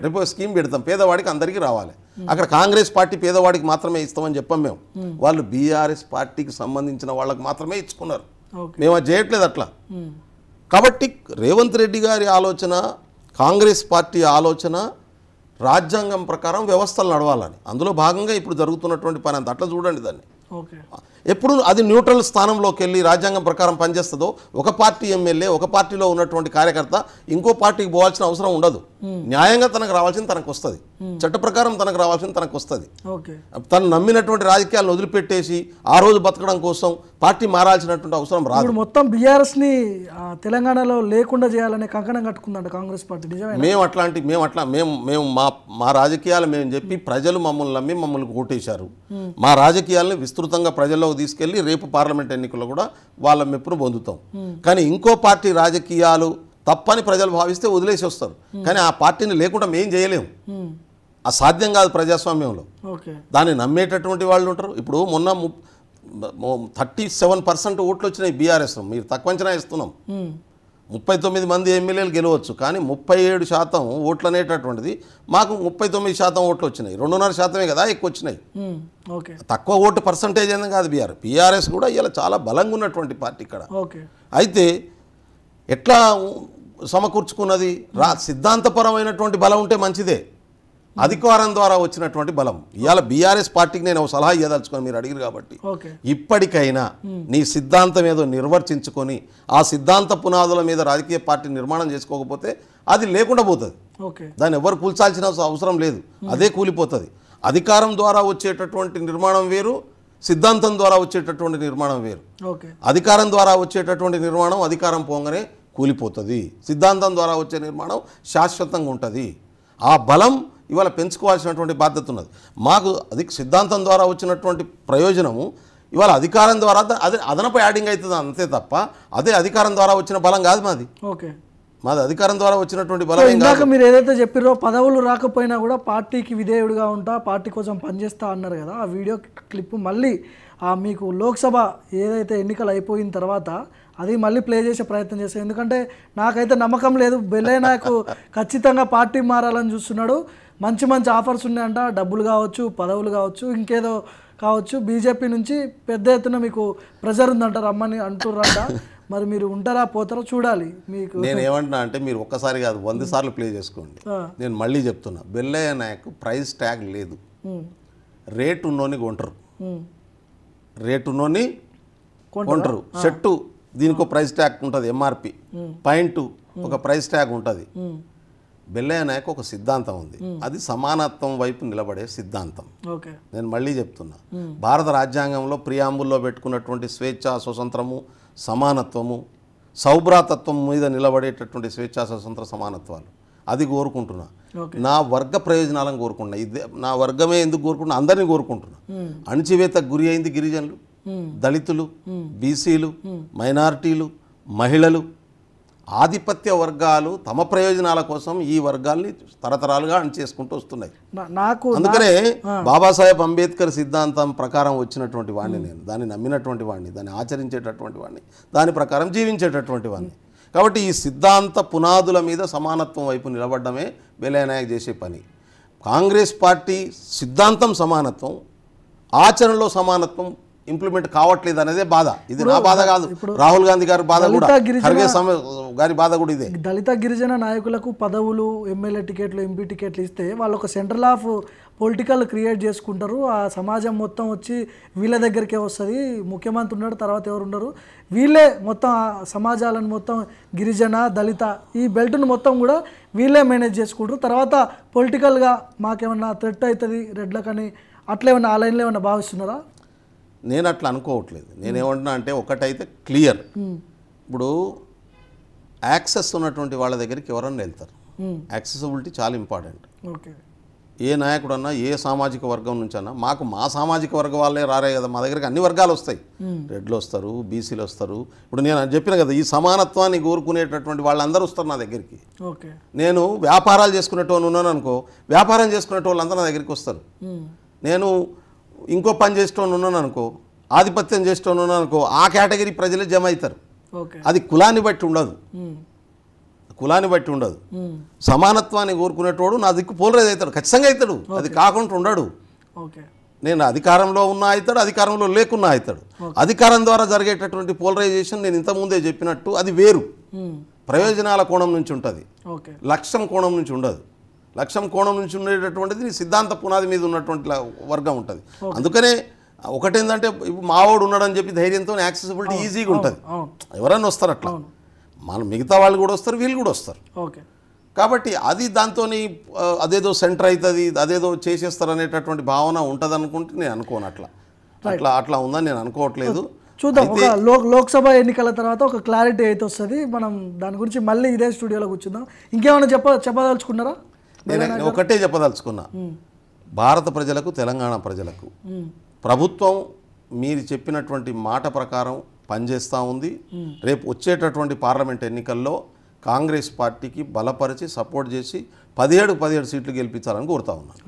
రేపు స్కీమ్ పెడతాం, పేదవాడికి అందరికీ రావాలి. అక్కడ కాంగ్రెస్ పార్టీ పేదవాడికి మాత్రమే ఇస్తామని చెప్పాం మేము. వాళ్ళు బీఆర్ఎస్ పార్టీకి సంబంధించిన వాళ్ళకి మాత్రమే ఇచ్చుకున్నారు. మేము అది చేయట్లేదు అట్లా. కాబట్టి రేవంత్ రెడ్డి గారి ఆలోచన, కాంగ్రెస్ పార్టీ ఆలోచన రాజ్యాంగం ప్రకారం వ్యవస్థలు నడవాలని. అందులో భాగంగా ఇప్పుడు జరుగుతున్నటువంటి పని అంత అట్లా చూడండి దాన్ని. ఎప్పుడు అది న్యూట్రల్ స్థానంలోకి వెళ్ళి రాజ్యాంగం ప్రకారం పనిచేస్తుందో, ఒక పార్టీ ఎమ్మెల్యే, ఒక పార్టీలో ఉన్నటువంటి కార్యకర్త ఇంకో పార్టీకి పోవాల్సిన అవసరం ఉండదు. న్యాయంగా తనకు రావాల్సింది తనకు వస్తుంది, చట్ట ప్రకారం తనకు రావాల్సింది తనకు వస్తుంది. తను నమ్మినటువంటి రాజకీయాలను వదిలిపెట్టేసి ఆ రోజు బతకడం కోసం పార్టీ మారాల్సినటువంటి అవసరం రాదు. మొత్తం బీఆర్ఎస్ని తెలంగాణలో లేకుండా చేయాలనే కంకణం కట్టుకుందంట కాంగ్రెస్ పార్టీ. మేము మా రాజకీయాలు మేము చెప్పి ప్రజలు మమ్మల్ని నమ్మి మమ్మల్ని ఓటేశారు. మా రాజకీయాలను విస్తృతంగా ప్రజల్లోకి తీసుకెళ్లి రేపు పార్లమెంట్ ఎన్నికల్లో కూడా వాళ్ళ మెప్పును పొందుతాం. కానీ ఇంకో పార్టీ రాజకీయాలు తప్పని ప్రజలు భావిస్తే వదిలేసి వస్తారు. కానీ ఆ పార్టీని లేకుండా మేం చేయలేము, అసాధ్యం కాదు ప్రజాస్వామ్యంలో. దాన్ని నమ్మేటటువంటి వాళ్ళు ఉంటారు. ఇప్పుడు మొన్న 37% ఓట్లు వచ్చినాయి బీఆర్ఎస్. మీరు తక్కువ అంచనా ఇస్తున్నాం. 39 మంది ఎమ్మెల్యేలు గెలవచ్చు, కానీ 37% ఓట్లు అనేటటువంటిది మాకు 39% ఓట్లు వచ్చినాయి. 2.5% కదా ఎక్కువ వచ్చినాయి. తక్కువ ఓటు పర్సంటేజ్ అనేది కాదు. బీఆర్ఎస్ కూడా ఇలా చాలా బలంగా ఉన్నటువంటి పార్టీ ఇక్కడ. అయితే ఎట్లా సమకూర్చుకున్నది? సిద్ధాంతపరమైనటువంటి బలం ఉంటే మంచిదే, అధికారం ద్వారా వచ్చినటువంటి బలం. ఇవాళ బీఆర్ఎస్ పార్టీకి నేను ఒక సలహా ఇవ్వదలుచుకొని మీరు అడిగారు కాబట్టి, ఇప్పటికైనా నీ సిద్ధాంతం ఏదో నిర్వర్తించుకొని ఆ సిద్ధాంత పునాదుల మీద రాజకీయ పార్టీ నిర్మాణం చేసుకోకపోతే అది లేకుండా పోతుంది. దాన్ని ఎవరు కూల్చాల్సిన అవసరం లేదు, అదే కూలిపోతుంది. అధికారం ద్వారా వచ్చేటటువంటి నిర్మాణం వేరు, సిద్ధాంతం ద్వారా వచ్చేటటువంటి నిర్మాణం వేరు. అధికారం ద్వారా వచ్చేటటువంటి నిర్మాణం అధికారం పోగానే కూలిపోతుంది, సిద్ధాంతం ద్వారా వచ్చే నిర్మాణం శాశ్వతంగా ఉంటుంది. ఆ బలం ఇవాళ పెంచుకోవాల్సినటువంటి బాధ్యత ఉన్నది మాకు. అది సిద్ధాంతం ద్వారా వచ్చినటువంటి ప్రయోజనము ఇవాళ అధికారం ద్వారా అదే అదనపు యాడింగ్ అవుతుంది అంతే తప్ప అదే అధికారం ద్వారా వచ్చిన బలం కాదు మాది. మాది అధికారం ద్వారా వచ్చినటువంటి బలం. ఇందాక మీరు ఏదైతే చెప్పారో పదవులు రాకపోయినా కూడా పార్టీకి విధేయుడుగా ఉంటా, పార్టీ కోసం పనిచేస్తా అన్నారు కదా, ఆ వీడియో క్లిప్ మళ్ళీ మీకు లోక్సభ ఏదైతే ఎన్నికలు అయిపోయిన తర్వాత అది మళ్ళీ ప్లే చేసే ప్రయత్నం చేస్తాను. ఎందుకంటే నాకైతే నమ్మకం లేదు, బెల్లయ్య నాకు ఖచ్చితంగా పార్టీ మారాలని చూస్తున్నాడు. మంచి మంచి ఆఫర్స్ ఉన్నాయంట, డబ్బులు కావచ్చు, పదవులు కావచ్చు, ఇంకేదో కావచ్చు. బీజేపీ నుంచి పెద్ద ఎత్తున మీకు ప్రెజర్ ఉందంట, రమ్మని అంటుర్రంట. మరి మీరు ఉంటారా పోతారో చూడాలి. మీకు నేను ఏమంటున్నా అంటే మీరు ఒక్కసారి కాదు 100 సార్లు ప్లే చేసుకోండి. నేను మళ్ళీ చెప్తున్నా, బెల్లయ్య నాయక్ ప్రైస్ ట్యాగ్ లేదు. రేట్ ఉన్నోని కొంటారు, రేట్ ఉన్నోని కొంటారు. షర్టు దీనికి ఒక ప్రైస్ ట్యాగ్ ఉంటుంది, ఎంఆర్పి. పాయింట్ ఒక ప్రైస్ ట్యాగ్ ఉంటుంది. బెల్లయ్య నాయక్ ఒక సిద్ధాంతం ఉంది, అది సమానత్వం వైపు నిలబడే సిద్ధాంతం. నేను మళ్ళీ చెప్తున్నా, భారత రాజ్యాంగంలో ప్రియాంబుల్లో పెట్టుకున్నటువంటి స్వేచ్ఛ, స్వతంత్రము, సమానత్వము, సౌభ్రాతత్వం మీద నిలబడేటటువంటి స్వేచ్ఛ, స్వతంత్ర, సమానత్వాలు అది కోరుకుంటున్నా. నా వర్గ ప్రయోజనాలను కోరుకుంటున్నా. ఇదే నా వర్గమే ఎందుకు కోరుకుంటున్నా, అందరినీ కోరుకుంటున్నా. అణచివేతకు గురి అయింది గిరిజనులు, దళితులు, బీసీలు, మైనారిటీలు, మహిళలు, ఆధిపత్య వర్గాలు తమ ప్రయోజనాల కోసం ఈ వర్గాల్ని తరతరాలుగా అణిచేసుకుంటూ వస్తున్నాయి. అందుకనే బాబాసాహెబ్ అంబేద్కర్ సిద్ధాంతం ప్రకారం వచ్చినటువంటి వాడిని నేను, దాన్ని నమ్మినటువంటి వాడిని, దాన్ని ఆచరించేటటువంటి వాడిని, దాని ప్రకారం జీవించేటటువంటి వాడిని. కాబట్టి ఈ సిద్ధాంత పునాదుల మీద సమానత్వం వైపు నిలబడమే బెల్లయ్య నాయక్ చేసే పని. కాంగ్రెస్ పార్టీ సిద్ధాంతం సమానత్వం, ఆచరణలో సమానత్వం ఇంప్లిమెంట్ కావట్లేదు అనేదే బాధ. ఇది నా బాధ కాదు, రాహుల్ గాంధీ గారి బాధ కూడా, ఖర్గే గారి బాధ కూడా ఇదే. దళిత గిరిజన నాయకులకు పదవులు, ఎమ్మెల్యే టికెట్లు, ఎంపీ టికెట్లు ఇస్తే వాళ్ళు ఒక సెంట్రల్ ఆఫ్ పొలిటికల్ క్రియేట్ చేసుకుంటారు. ఆ సమాజం మొత్తం వచ్చి వీళ్ళ దగ్గరికే వస్తుంది. ముఖ్యమంత్రి ఉన్నాడు, తర్వాత ఎవరు ఉండరు, వీళ్ళే మొత్తం సమాజాలను మొత్తం గిరిజన, దళిత ఈ బెల్ట్ను మొత్తం కూడా వీళ్ళే మేనేజ్ చేసుకుంటారు. తర్వాత పొలిటికల్గా మాకేమన్నా థ్రెట్ అవుతుంది రెడ్లకని అట్లేమన్నా ఆ లైన్లో ఏమన్నా భావిస్తున్నారా? నేను అట్లా అనుకోవట్లేదు. నేనేమంటున్నా అంటే ఒకటైతే క్లియర్, ఇప్పుడు యాక్సెస్ ఉన్నటువంటి వాళ్ళ దగ్గరికి ఎవరన్నా వెళ్తారు. యాక్సెసిబిలిటీ చాలా ఇంపార్టెంట్. ఏ నాయకుడన్నా ఏ సామాజిక వర్గం నుంచి అన్నా, మాకు మా సామాజిక వర్గం వాళ్ళే రారే కదా, మా దగ్గరికి అన్ని వర్గాలు వస్తాయి. రెడ్లు వస్తారు, బీసీలు వస్తారు. ఇప్పుడు నేను చెప్పిన కదా, ఈ సమానత్వాన్ని కోరుకునేటటువంటి వాళ్ళందరూ వస్తారు నా దగ్గరికి. నేను వ్యాపారాలు చేసుకునేటోళ్ళు ఉన్నాను అనుకో, వ్యాపారం చేసుకునేటోళ్ళంతా నా దగ్గరికి వస్తారు. నేను ఇంకో పని చేసేటోళ్ళు ఉన్నాను అనుకో, ఆధిపత్యం చేసేటోళ్ళు ఉన్నాను అనుకో, ఆ కేటగిరీ ప్రజలే జమ అవుతారు. అది కులాన్ని బట్టి ఉండదు, కులాన్ని బట్టి ఉండదు. సమానత్వాన్ని కోరుకునేటోడు నా దిక్కు పోలరైజ్ అవుతాడు, ఖచ్చితంగా అవుతాడు. అది కాకుండా ఉండడు. నేను అధికారంలో ఉన్నా అవుతాడు, అధికారంలో లేకున్నా అవుతాడు. అధికారం ద్వారా జరిగేటటువంటి పోలరైజేషన్ నేను ఇంతకుముందే చెప్పినట్టు అది వేరు, ప్రయోజనాల కోణం నుంచి ఉంటుంది, లక్ష్యం కోణం నుంచి ఉండదు. లక్ష్యం కోణం నుంచి ఉండేటటువంటిది సిద్ధాంత పునాది మీద ఉన్నటువంటి వర్గం ఉంటుంది. అందుకనే ఒకటేంటంటే మావోడు ఉన్నాడని చెప్పి ధైర్యంతో యాక్సెసిబిలిటీ ఈజీగా ఉంటుంది, ఎవరైనా వస్తారు అట్లా. మన మిగతా వాళ్ళు కూడా వస్తారు, వీళ్ళు కూడా వస్తారు. కాబట్టి అది దాంతో అదేదో సెంటర్ అవుతుంది, అదేదో చేసేస్తారు అనేటటువంటి భావన ఉంటుంది అనుకుంటే నేను అనుకోను. అట్లా ఉందని నేను అనుకోవట్లేదు. చూద్దాం, ఒక లోక్సభ ఎన్నికల తర్వాత ఒక క్లారిటీ అయితే వస్తుంది. మనం దాని గురించి మళ్ళీ ఇదే స్టూడియోలో కూర్చుందాం. ఇంకేమైనా చెప్పదలుచుకున్నారా? నేను ఒకటే చెప్పదలుచుకున్నా, భారత ప్రజలకు, తెలంగాణ ప్రజలకు ప్రభుత్వం మీరు చెప్పినటువంటి మాట ప్రకారం పనిచేస్తూ ఉంది. రేపు వచ్చేటటువంటి పార్లమెంట్ ఎన్నికల్లో కాంగ్రెస్ పార్టీకి బలపరిచి సపోర్ట్ చేసి 17 సీట్లు గెలిపించాలని కోరుతా ఉన్నాను.